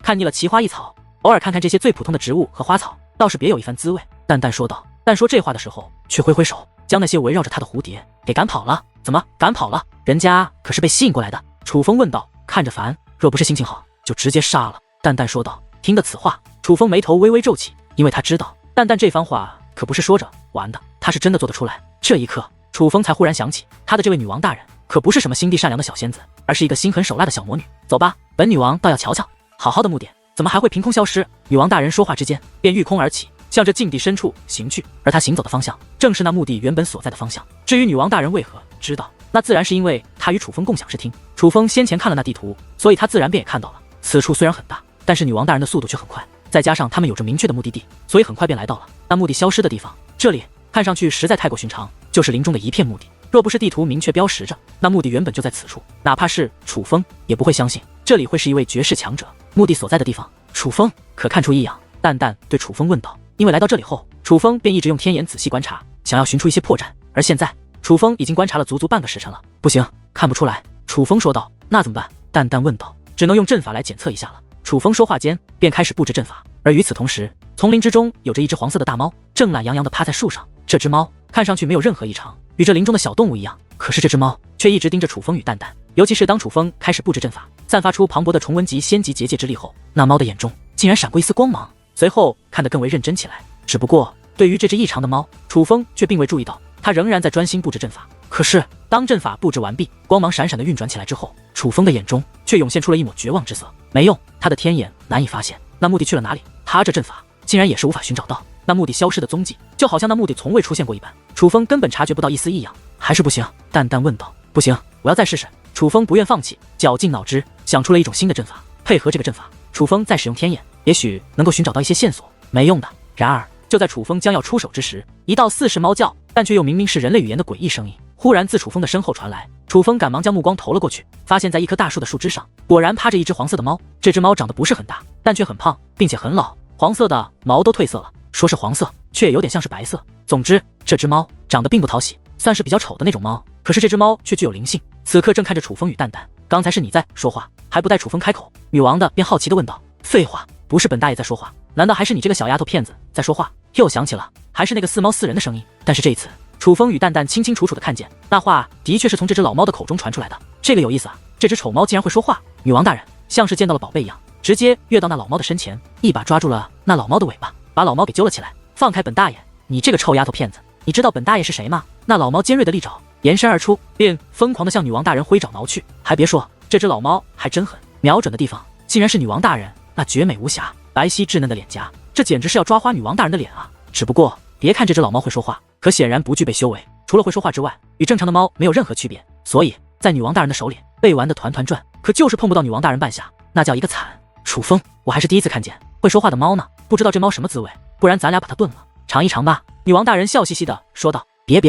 看腻了奇花异草，偶尔看看这些最普通的植物和花草，倒是别有一番滋味。淡淡说道。但说这话的时候，却挥挥手，将那些围绕着他的蝴蝶给赶跑了。怎么赶跑了？人家可是被吸引过来的。楚风问道。看着烦，若不是心情好，就直接杀了。淡淡说道。听得此话，楚风眉头微微皱起，因为他知道淡淡这番话可不是说着玩的，他是真的做得出来。这一刻，楚风才忽然想起，他的这位女王大人可不是什么心地善良的小仙子，而是一个心狠手辣的小魔女。走吧，本女王倒要瞧瞧，好好的墓点怎么还会凭空消失？女王大人说话之间，便御空而起，向着禁地深处行去，而他行走的方向正是那墓地原本所在的方向。至于女王大人为何知道，那自然是因为他与楚风共享视听。楚风先前看了那地图，所以他自然便也看到了。此处虽然很大，但是女王大人的速度却很快，再加上他们有着明确的目的地，所以很快便来到了那墓地消失的地方。这里看上去实在太过寻常，就是林中的一片墓地。若不是地图明确标识着那墓地原本就在此处，哪怕是楚风也不会相信这里会是一位绝世强者墓地所在的地方。楚风可看出异样，淡淡对楚风问道。因为来到这里后，楚风便一直用天眼仔细观察，想要寻出一些破绽，而现在楚风已经观察了足足半个时辰了。不行，看不出来。楚风说道。那怎么办？淡淡问道。只能用阵法来检测一下了。楚风说话间便开始布置阵法，而与此同时，丛林之中有着一只黄色的大猫，正懒洋洋地趴在树上。这只猫看上去没有任何异常，与这林中的小动物一样，可是这只猫却一直盯着楚风与淡淡。尤其是当楚风开始布置阵法，散发出磅礴的重文级仙级结界之力后，那猫的眼中竟然闪过一丝光芒，随后看得更为认真起来。只不过对于这只异常的猫，楚风却并未注意到，他仍然在专心布置阵法。可是当阵法布置完毕，光芒闪闪地运转起来之后，楚风的眼中却涌现出了一抹绝望之色。没用，他的天眼难以发现那墓地去了哪里，他这阵法竟然也是无法寻找到那墓地消失的踪迹，就好像那墓地从未出现过一般。楚风根本察觉不到一丝异样。还是不行？淡淡问道。不行，我要再试试。楚风不愿放弃，绞尽脑汁想出了一种新的阵法。配合这个阵法，楚风再使用天眼，也许能够寻找到一些线索。没用的。然而就在楚风将要出手之时，一道似是猫叫，但却又明明是人类语言的诡异声音忽然自楚风的身后传来。楚风赶忙将目光投了过去，发现在一棵大树的树枝上，果然趴着一只黄色的猫。这只猫长得不是很大，但却很胖，并且很老，黄色的毛都褪色了，说是黄色，却也有点像是白色。总之，这只猫长得并不讨喜，算是比较丑的那种猫。可是这只猫却具有灵性，此刻正看着楚风与淡淡。刚才是你在说话？还不待楚风开口，女王的便好奇地问道。废话，不是本大爷在说话，难道还是你这个小丫头片子在说话？又想起了，还是那个似猫似人的声音。但是这一次，楚风与淡淡清清楚楚地看见，那话的确是从这只老猫的口中传出来的。这个有意思啊，这只丑猫竟然会说话。女王大人像是见到了宝贝一样，直接跃到那老猫的身前，一把抓住了那老猫的尾巴，把老猫给揪了起来。放开本大爷！你这个臭丫头片子，你知道本大爷是谁吗？那老猫尖锐的利爪延伸而出，便疯狂地向女王大人挥爪挠去。还别说，这只老猫还真狠，瞄准的地方竟然是女王大人那绝美无瑕、白皙稚嫩的脸颊，这简直是要抓花女王大人的脸啊！只不过别看这只老猫会说话，可显然不具备修为，除了会说话之外，与正常的猫没有任何区别，所以在女王大人的手里被玩得团团转，可就是碰不到女王大人半下，那叫一个惨。楚风，我还是第一次看见会说话的猫呢，不知道这猫什么滋味，不然咱俩把它炖了尝一尝吧。女王大人笑嘻嘻地说道。别，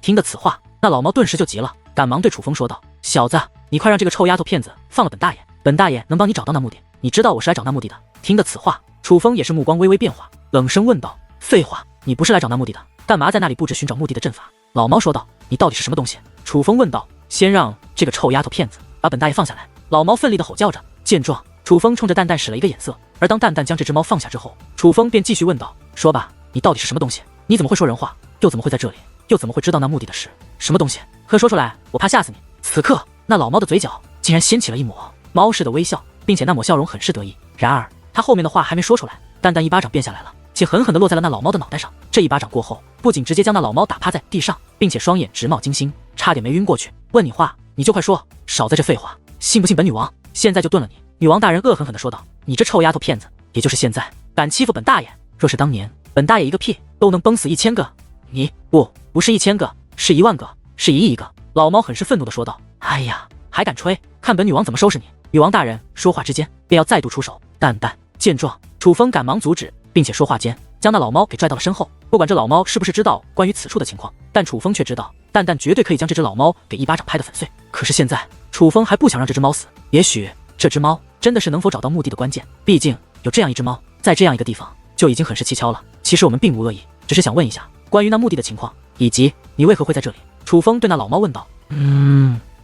听得此话，那老猫顿时就急了，赶忙对楚风说道。小子，你快让这个臭丫头片子放了本大爷，本大爷能帮你找到那墓地，你知道我是来找那墓地的。听得此话，楚风也是目光微微变化，冷声问道。废话，你不是来找那墓地的，干嘛在那里布置寻找墓地的阵法？老猫说道。你到底是什么东西？楚风问道。先让这个臭丫头片子把本大爷放下来。老猫奋力地吼叫着。见状，楚风冲着淡淡使了一个眼色，而当淡淡将这只猫放下之后，楚风便继续问道。说吧，你到底是什么东西？你怎么会说人话？又怎么会在这里？又怎么会知道那墓地的事？什么东西？快说出来，我怕吓死你。此刻那老猫的嘴角竟然掀起了一抹猫似的微笑，并且那抹笑容很是得意。然而他后面的话还没说出来，淡淡一巴掌便下来了，且狠狠地落在了那老猫的脑袋上。这一巴掌过后，不仅直接将那老猫打趴在地上，并且双眼直冒金星，差点没晕过去。问你话你就快说，少在这废话，信不信本女王现在就炖了你？女王大人恶狠狠地说道。你这臭丫头片子，也就是现在敢欺负本大爷，若是当年本大爷一个屁都能崩死1000个，你不是1000个，是1万个，是1亿一个。老猫很是愤怒地说道。哎呀，还敢吹，看本女王怎么收拾你！女王大人说话之间便要再度出手。淡淡见状，楚风赶忙阻止，并且说话间将那老猫给拽到了身后。不管这老猫是不是知道关于此处的情况，但楚风却知道淡淡绝对可以将这只老猫给一巴掌拍得粉碎。可是现在楚风还不想让这只猫死，也许这只猫真的是能否找到墓地的关键，毕竟有这样一只猫在这样一个地方就已经很是蹊跷了。其实我们并无恶意，只是想问一下关于那墓地的情况，以及你为何会在这里。楚风对那老猫问道。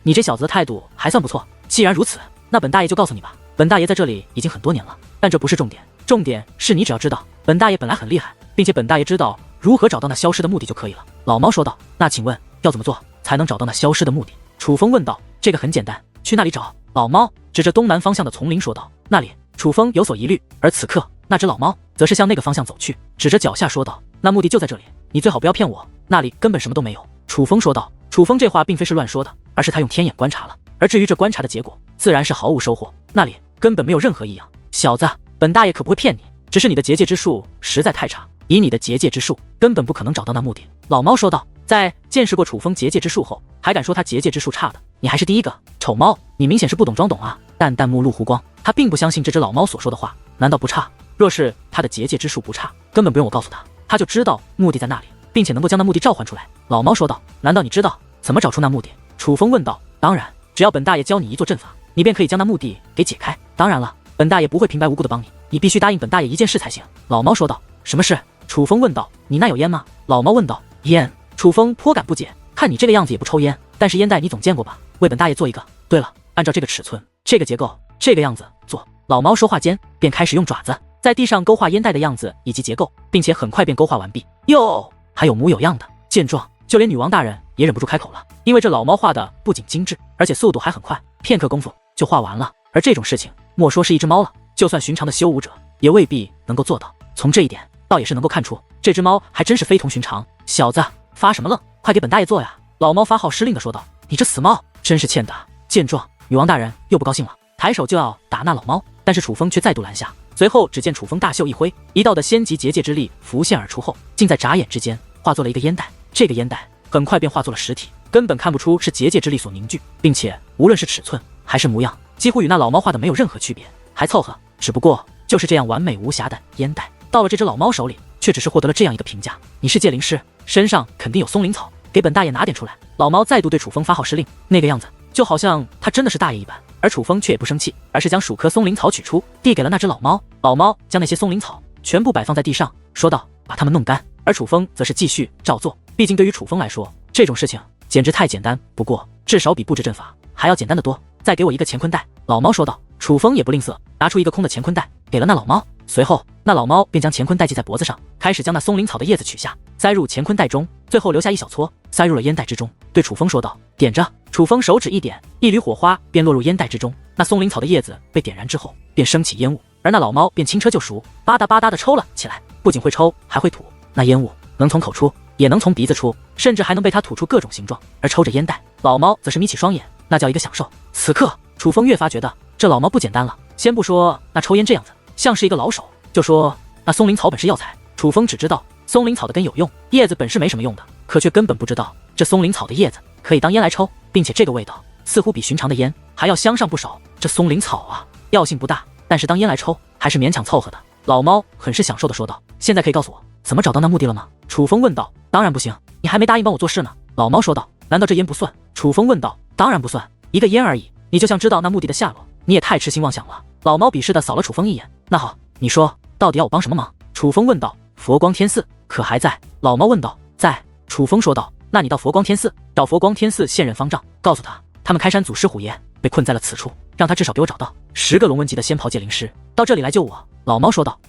你这小子的态度还算不错，既然如此，那本大爷就告诉你吧，本大爷在这里已经很多年了，但这不是重点，重点是你只要知道本大爷本来很厉害，并且本大爷知道如何找到那消失的墓地就可以了。老猫说道。那请问要怎么做才能找到那消失的墓地？楚风问道。这个很简单，去那里找。老猫指着东南方向的丛林说道。那里。楚风有所疑虑，而此刻那只老猫则是向那个方向走去，指着脚下说道。那墓地就在这里，你最好不要骗我，那里根本什么都没有。楚风说道。楚风这话并非是乱说的，而是他用天眼观察了，而至于这观察的结果，自然是毫无收获，那里根本没有任何异样。小子，本大爷可不会骗你，只是你的结界之术实在太差，以你的结界之术根本不可能找到那墓地。老猫说道。在见识过楚风结界之术后，还敢说他结界之术差的，你还是第一个。丑猫，你明显是不懂装懂啊。淡淡目露湖光，他并不相信这只老猫所说的话，难道不差？若是他的结界之术不差，根本不用我告诉他，他就知道墓地在那里，并且能够将那墓地召唤出来。老猫说道。难道你知道怎么找出那墓地？楚风问道。当然，只要本大爷教你一做阵法，你便可以将那墓地给解开。当然了，本大爷不会平白无故的帮你，你必须答应本大爷一件事才行。老猫说道。什么事？楚风问道。你那有烟吗？老猫问道。烟？楚风颇感不解，看你这个样子也不抽烟，但是烟袋你总见过吧？为本大爷做一个。对了，按照这个尺寸、这个结构、这个样子做。老猫说话间便开始用爪子在地上勾画烟袋的样子以及结构，并且很快便勾画完毕。哟，还有模有样的。见状，就连女王大人也忍不住开口了，因为这老猫画的不仅精致，而且速度还很快，片刻功夫就画完了。而这种事情，莫说是一只猫了，就算寻常的修武者也未必能够做到。从这一点，倒也是能够看出，这只猫还真是非同寻常。小子，发什么愣？快给本大爷做呀！老猫发号施令的说道。你这死猫，真是欠打！见状，女王大人又不高兴了，抬手就要打那老猫，但是楚风却再度拦下。随后只见楚风大袖一挥，一道的仙级结界之力浮现而出后，竟在眨眼之间化作了一个烟袋。这个烟袋很快便化作了实体，根本看不出是结界之力所凝聚，并且无论是尺寸还是模样，几乎与那老猫画的没有任何区别，还凑合。只不过就是这样完美无瑕的烟袋，到了这只老猫手里，却只是获得了这样一个评价：你是界灵师，身上肯定有松灵草，给本大爷拿点出来。老猫再度对楚风发号施令，那个样子就好像他真的是大爷一般。而楚风却也不生气，而是将数颗松灵草取出，递给了那只老猫。老猫将那些松灵草全部摆放在地上，说道：把它们弄干。而楚风则是继续照做，毕竟对于楚风来说，这种事情简直太简单不过，至少比布置阵法还要简单的多。再给我一个乾坤袋。老猫说道。楚风也不吝啬，拿出一个空的乾坤袋给了那老猫。随后那老猫便将乾坤袋系在脖子上，开始将那松灵草的叶子取下，塞入乾坤袋中，最后留下一小撮，塞入了烟袋之中，对楚风说道：点着。楚风手指一点，一缕火花便落入烟袋之中，那松灵草的叶子被点燃之后便升起烟雾，而那老猫便轻车就熟，吧嗒吧嗒的抽了起来，不仅会抽还会吐，那烟雾能从口出，也能从鼻子出，甚至还能被它吐出各种形状。而抽着烟袋，老猫则是眯起双眼，那叫一个享受。此刻楚风越发觉得这老猫不简单了，先不说那抽烟这样子像是一个老手，就说那松灵草本是药材，楚风只知道松灵草的根有用，叶子本是没什么用的，可却根本不知道这松灵草的叶子可以当烟来抽，并且这个味道似乎比寻常的烟还要香上不少。这松灵草啊，药性不大，但是当烟来抽还是勉强凑合的。老猫很是享受的说道。现在可以告诉我怎么找到那墓地了吗？楚风问道。当然不行，你还没答应帮我做事呢。老猫说道。难道这烟不算？楚风问道。当然不算，一个烟而已，你就想知道那墓地的下落，你也太痴心妄想了。老猫鄙视的扫了楚风一眼。那好，你说到底要我帮什么忙？楚风问道。佛光天寺可还在？老猫问道。在。楚风说道。那你到佛光天寺找佛光天寺现任方丈，告诉他们开山祖师虎爷被困在了此处，让他至少给我找到10个龙纹级的仙袍界灵师到这里来救我。老猫说道。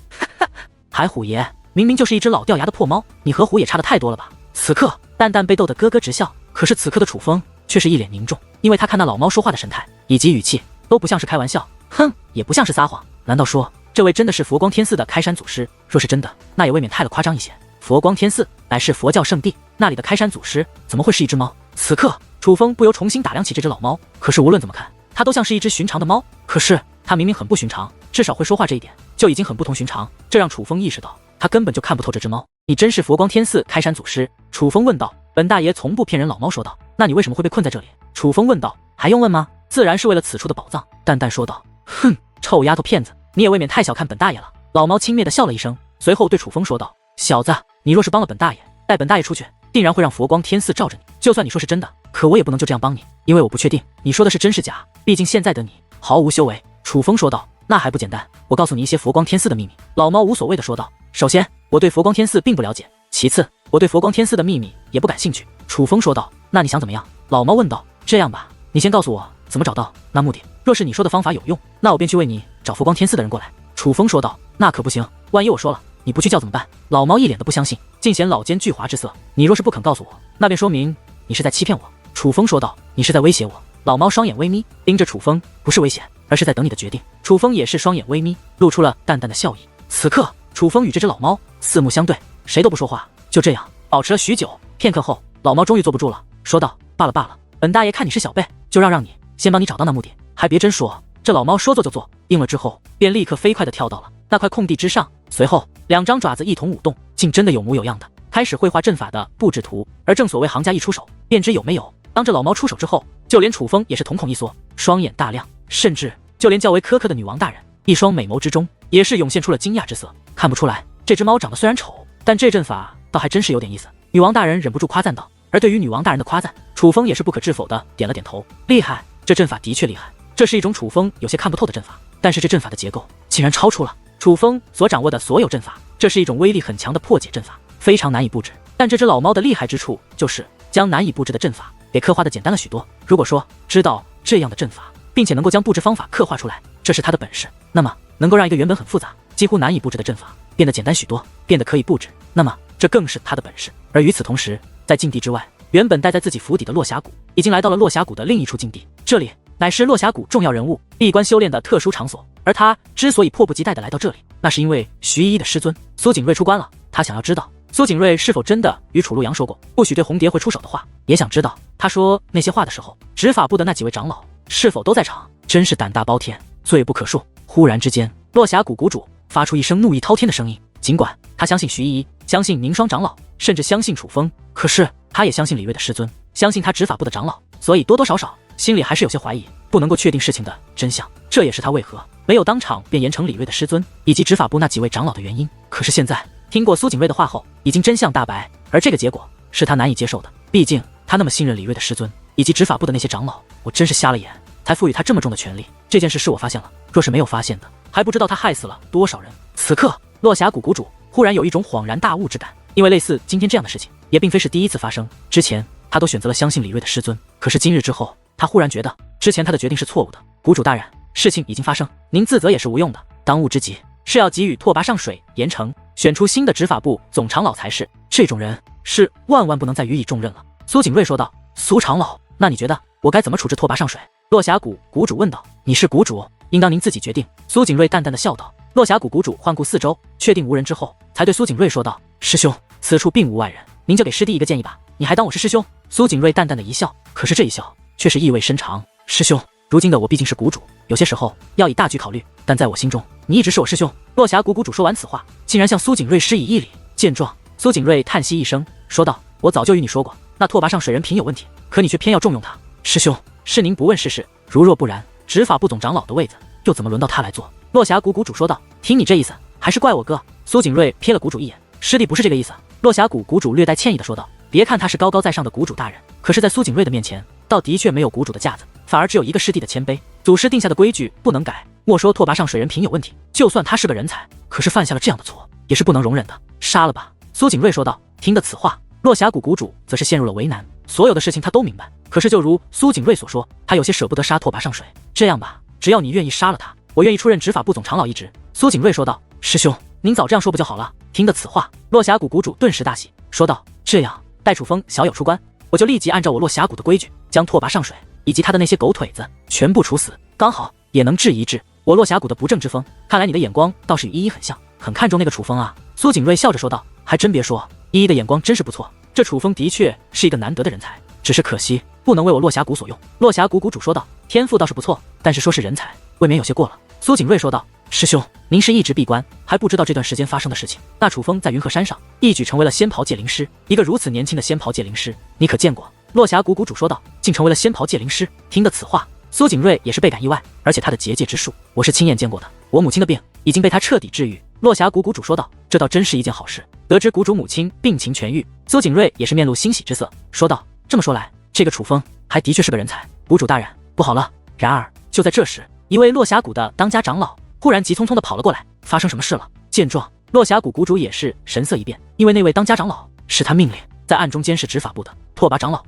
还虎爷，明明就是一只老掉牙的破猫，你和虎也差的太多了吧？此刻蛋蛋被逗得咯咯直笑，可是此刻的楚风却是一脸凝重，因为他看那老猫说话的神态以及语气都不像是开玩笑，哼，也不像是撒谎。难道说这位真的是佛光天寺的开山祖师？若是真的，那也未免太了夸张一些。佛光天寺乃是佛教圣地，那里的开山祖师怎么会是一只猫？此刻楚风不由重新打量起这只老猫，可是无论怎么看，它都像是一只寻常的猫，可是它明明很不寻常，至少会说话这一点就已经很不同寻常，这让楚风意识到他根本就看不透这只猫。你真是佛光天寺开山祖师？楚风问道。本大爷从不骗人。老猫说道。那你为什么会被困在这里？楚风问道。还用问吗？自然是为了此处的宝藏。淡淡说道。哼，臭丫头片子，你也未免太小看本大爷了。老猫轻蔑的笑了一声，随后对楚风说道。小子，你若是帮了本大爷，带本大爷出去，定然会让佛光天寺罩着你。就算你说是真的，可我也不能就这样帮你，因为我不确定你说的是真是假，毕竟现在的你毫无修为。楚风说道。那还不简单，我告诉你一些佛光天寺的秘密。老猫无所谓的说道。首先，我对佛光天寺并不了解，其次，我对佛光天寺的秘密也不感兴趣。楚风说道。那你想怎么样？老猫问道。这样吧，你先告诉我怎么找到那墓地，若是你说的方法有用，那我便去为你找佛光天寺的人过来。楚风说道：“那可不行，万一我说了，你不去叫怎么办？”老猫一脸的不相信，尽显老奸巨猾之色。你若是不肯告诉我，那便说明你是在欺骗我。楚风说道：“你是在威胁我？”老猫双眼微眯，盯着楚风，不是危险，而是在等你的决定。楚风也是双眼微眯，露出了淡淡的笑意。此刻，楚风与这只老猫四目相对，谁都不说话。就这样保持了许久。片刻后，老猫终于坐不住了，说道：“罢了罢了，本大爷看你是小辈，就让你先帮你找到那墓地，还别真说。”这老猫说做就做，应了之后，便立刻飞快地跳到了那块空地之上，随后两张爪子一同舞动，竟真的有模有样的开始绘画阵法的布置图。而正所谓行家一出手，便知有没有。当这老猫出手之后，就连楚风也是瞳孔一缩，双眼大亮，甚至就连较为苛刻的女王大人，一双美眸之中也是涌现出了惊讶之色。看不出来，这只猫长得虽然丑，但这阵法倒还真是有点意思。女王大人忍不住夸赞道。而对于女王大人的夸赞，楚风也是不可置否的点了点头。厉害，这阵法的确厉害。这是一种楚风有些看不透的阵法，但是这阵法的结构竟然超出了楚风所掌握的所有阵法，这是一种威力很强的破解阵法，非常难以布置。但这只老猫的厉害之处，就是将难以布置的阵法给刻画的简单了许多。如果说知道这样的阵法，并且能够将布置方法刻画出来，这是他的本事，那么能够让一个原本很复杂、几乎难以布置的阵法变得简单许多，变得可以布置，那么这更是他的本事。而与此同时，在禁地之外，原本待在自己府邸的落霞谷已经来到了落霞谷的另一处禁地，这里乃是落霞谷重要人物闭关修炼的特殊场所。而他之所以迫不及待地来到这里，那是因为徐依依的师尊苏景睿出关了。他想要知道苏景睿是否真的与楚陆阳说过不许对红蝶会出手的话，也想知道他说那些话的时候，执法部的那几位长老是否都在场。真是胆大包天，罪不可恕。忽然之间，落霞谷谷主发出一声怒意滔天的声音。尽管他相信徐依依，相信宁霜长老，甚至相信楚风，可是他也相信李锐的师尊，相信他执法部的长老，所以多多少少心里还是有些怀疑，不能够确定事情的真相。这也是他为何没有当场便严惩李锐的师尊以及执法部那几位长老的原因。可是现在听过苏景睿的话后，已经真相大白，而这个结果是他难以接受的。毕竟他那么信任李锐的师尊以及执法部的那些长老，我真是瞎了眼，才赋予他这么重的权力。这件事是我发现了，若是没有发现的，还不知道他害死了多少人。此刻，落霞谷谷主忽然有一种恍然大悟之感，因为类似今天这样的事情也并非是第一次发生。之前他都选择了相信李锐的师尊，可是今日之后，他忽然觉得之前他的决定是错误的。谷主大人，事情已经发生，您自责也是无用的，当务之急是要给予拓跋上水严惩，选出新的执法部总长老才是。这种人是万万不能再予以重任了。苏景睿说道。苏长老，那你觉得我该怎么处置拓跋上水？落霞谷谷主问道。你是谷主，应当您自己决定。苏景睿淡淡的笑道。落霞谷谷主环顾四周，确定无人之后，才对苏景睿说道：师兄，此处并无外人，您就给师弟一个建议吧，你还当我是师兄？苏景睿淡淡的一笑，可是这一笑却是意味深长。师兄，如今的我毕竟是谷主，有些时候要以大局考虑，但在我心中，你一直是我师兄。落霞谷谷主说完此话，竟然向苏景睿施以一礼。见状，苏景睿叹息一声，说道：我早就与你说过，那拓跋上水人品有问题，可你却偏要重用他。师兄，是您不问世事，如若不然，执法部总长老的位子又怎么轮到他来做？落霞谷谷主说道。听你这意思，还是怪我哥。苏景睿瞥了谷主一眼，师弟不是这个意思。落霞谷谷主略带歉意的说道。别看他是高高在上的谷主大人，可是在苏景睿的面前，倒的确没有谷主的架子，反而只有一个师弟的谦卑。祖师定下的规矩不能改，莫说拓跋上水人品有问题，就算他是个人才，可是犯下了这样的错，也是不能容忍的。杀了吧。苏景睿说道。听得此话，落霞谷谷主则是陷入了为难。所有的事情他都明白，可是就如苏景睿所说，他有些舍不得杀拓跋上水。这样吧，只要你愿意杀了他，我愿意出任执法部总长老一职。苏景睿说道。师兄，您早这样说不就好了？听得此话，落霞谷谷主顿时大喜，说道。这样，待楚风小友出关，我就立即按照我落霞谷的规矩，将拓跋上水以及他的那些狗腿子全部处死，刚好也能治一治我落霞谷的不正之风。看来你的眼光倒是与依依很像，很看重那个楚风啊。苏景睿笑着说道。还真别说，依依的眼光真是不错，这楚风的确是一个难得的人才，只是可惜不能为我落霞谷所用。落霞谷谷主说道。天赋倒是不错，但是说是人才，未免有些过了。苏景睿说道。师兄，您是一直闭关，还不知道这段时间发生的事情。那楚风在云鹤山上一举成为了仙袍界灵师，一个如此年轻的仙袍界灵师，你可见过？落霞谷谷主说道。竟成为了仙袍界灵师。听得此话，苏景睿也是倍感意外，而且他的结界之术，我是亲眼见过的。我母亲的病已经被他彻底治愈。落霞谷谷主说道。这倒真是一件好事。得知谷主母亲病情痊愈，苏景睿也是面露欣喜之色，说道。这么说来，这个楚风还的确是个人才。谷主大人，不好了！然而就在这时，一位落霞谷的当家长老忽然急匆匆地跑了过来，发生什么事了？见状，落霞谷谷主也是神色一变，因为那位当家长老是他命令在暗中监视执法部的拓跋长老，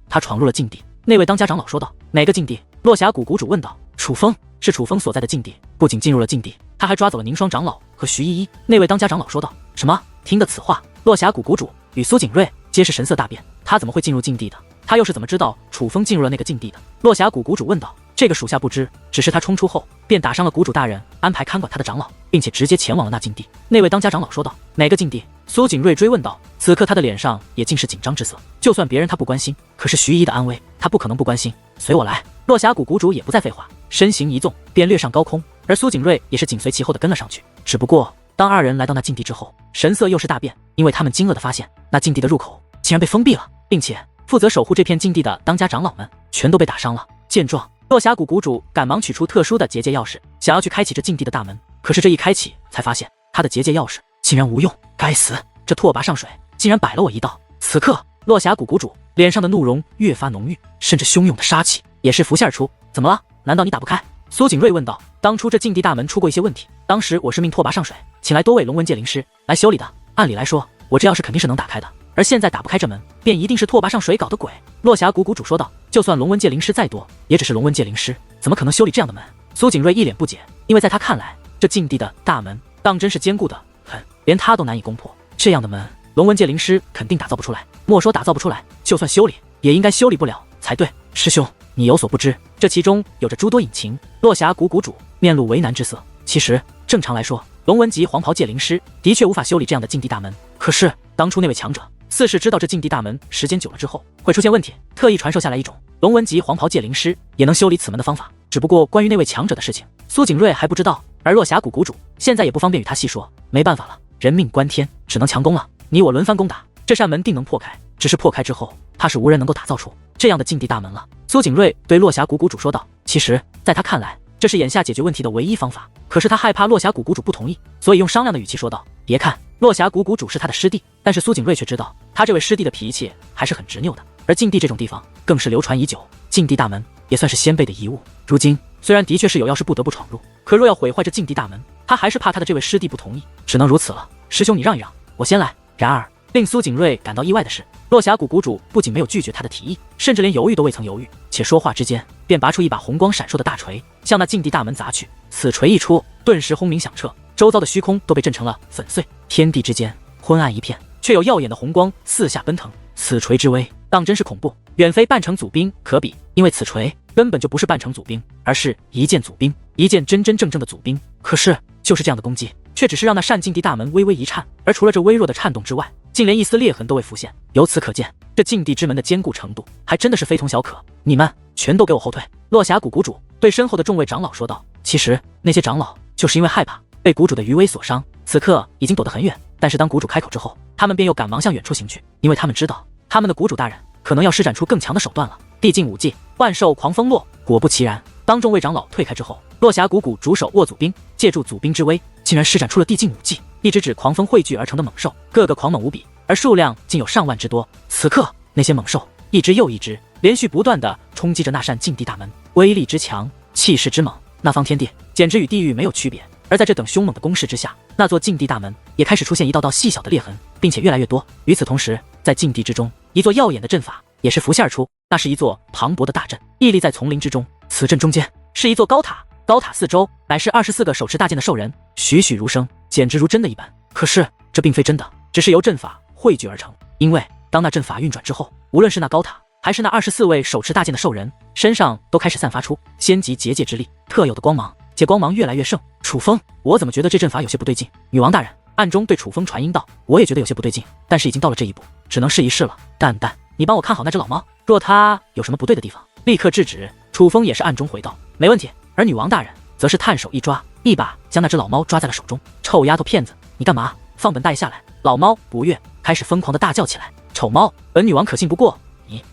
他闯入了禁地。那位当家长老说道。哪个禁地？落霞谷谷主问道。楚风是楚风所在的禁地，不仅进入了禁地，他还抓走了宁霜长老和徐依依。那位当家长老说道：“什么？听得此话，落峡谷谷主与苏景睿皆是神色大变。他怎么会进入禁地的？他又是怎么知道楚风进入了那个禁地的？”落峡谷谷主问道。这个属下不知，只是他冲出后便打伤了谷主大人安排看管他的长老，并且直接前往了那禁地。那位当家长老说道：“哪个禁地？”苏景睿追问道。此刻他的脸上也尽是紧张之色。就算别人他不关心，可是徐依依的安危他不可能不关心。随我来。落峡谷谷主也不再废话，身形一纵便掠上高空，而苏景睿也是紧随其后的跟了上去。只不过当二人来到那禁地之后，神色又是大变，因为他们惊愕地发现那禁地的入口竟然被封闭了，并且负责守护这片禁地的当家长老们全都被打伤了。见状，落峡谷谷主赶忙取出特殊的结界钥匙，想要去开启这禁地的大门。可是这一开启，才发现他的结界钥匙竟然无用。该死，这拓跋上水竟然摆了我一道！此刻，落峡谷谷主脸上的怒容越发浓郁，甚至汹涌的杀气也是浮现而出。怎么了？难道你打不开？苏景睿问道。当初这禁地大门出过一些问题，当时我是命拓跋上水请来多位龙纹界灵师来修理的。按理来说，我这钥匙肯定是能打开的，而现在打不开这门，便一定是拓跋上水搞的鬼。落峡谷谷主说道。就算龙纹界灵师再多，也只是龙纹界灵师，怎么可能修理这样的门？苏景睿一脸不解，因为在他看来，这禁地的大门当真是坚固的很，连他都难以攻破。这样的门，龙纹界灵师肯定打造不出来。莫说打造不出来，就算修理，也应该修理不了才对。师兄，你有所不知，这其中有着诸多隐情。落峡谷谷主面露为难之色。其实正常来说，龙纹级黄袍界灵师的确无法修理这样的禁地大门。可是当初那位强者似是知道这禁地大门时间久了之后会出现问题，特意传授下来一种龙纹级黄袍界灵师也能修理此门的方法。只不过关于那位强者的事情，苏景睿还不知道，而落峡谷谷主现在也不方便与他细说。没办法了，人命关天，只能强攻了。你我轮番攻打，这扇门定能破开。只是破开之后，怕是无人能够打造出这样的禁地大门了。苏景睿对落峡谷谷主说道。其实在他看来，这是眼下解决问题的唯一方法。可是他害怕落峡谷谷主不同意，所以用商量的语气说道。别看落峡谷谷主是他的师弟，但是苏景睿却知道他这位师弟的脾气还是很执拗的。而禁地这种地方更是流传已久，禁地大门也算是先辈的遗物。如今虽然的确是有要事不得不闯入，可若要毁坏这禁地大门，他还是怕他的这位师弟不同意，只能如此了。师兄你让一让，我先来。然而令苏景睿感到意外的是，落峡谷谷主不仅没有拒绝他的提议，甚至连犹豫都未曾犹豫，且说话之间便拔出一把红光闪烁的大锤，向那禁地大门砸去。此锤一出，顿时轰鸣响彻，周遭的虚空都被震成了粉碎，天地之间昏暗一片，却有耀眼的红光四下奔腾。此锤之威当真是恐怖，远非半程祖兵可比。因为此锤根本就不是半程祖兵，而是一剑祖兵，一剑真真正正的祖兵。可是就是这样的攻击，却只是让那扇禁地大门微微一颤，而除了这微弱的颤动之外，竟连一丝裂痕都未浮现。由此可见，这禁地之门的坚固程度还真的是非同小可。你们全都给我后退！落峡谷谷主对身后的众位长老说道。其实那些长老就是因为害怕被谷主的余威所伤，此刻已经躲得很远。但是当谷主开口之后，他们便又赶忙向远处行去，因为他们知道他们的谷主大人可能要施展出更强的手段了。地境武技万兽狂风落。果不其然，当众位长老退开之后，落峡谷主手握祖兵，借助祖兵之威，竟然施展出了地境武技，一只狂风汇聚而成的猛兽，个个狂猛无比，而数量竟有上万之多。此刻那些猛兽一只又一只，连续不断地冲击着那扇禁地大门，威力之强，气势之猛，那方天地简直与地狱没有区别。而在这等凶猛的攻势之下，那座禁地大门也开始出现一道道细小的裂痕，并且越来越多。与此同时，在禁地之中，一座耀眼的阵法也是浮现而出，那是一座磅礴的大阵，屹立在丛林之中。此阵中间是一座高塔，高塔四周乃是24个手持大剑的兽人，栩栩如生，简直如真的一般。可是这并非真的，只是由阵法汇聚而成。因为当那阵法运转之后，无论是那高塔还是那24位手持大剑的兽人，身上都开始散发出仙级结界之力特有的光芒，且光芒越来越盛。楚风，我怎么觉得这阵法有些不对劲？女王大人暗中对楚风传音道。我也觉得有些不对劲，但是已经到了这一步，只能试一试了。蛋蛋，你帮我看好那只老猫，若它有什么不对的地方，立刻制止。楚风也是暗中回道。没问题。而女王大人则是探手一抓，一把将那只老猫抓在了手中。臭丫头片子，你干嘛？放本大爷下来！老猫不悦，开始疯狂的大叫起来。丑猫，本女王可信不过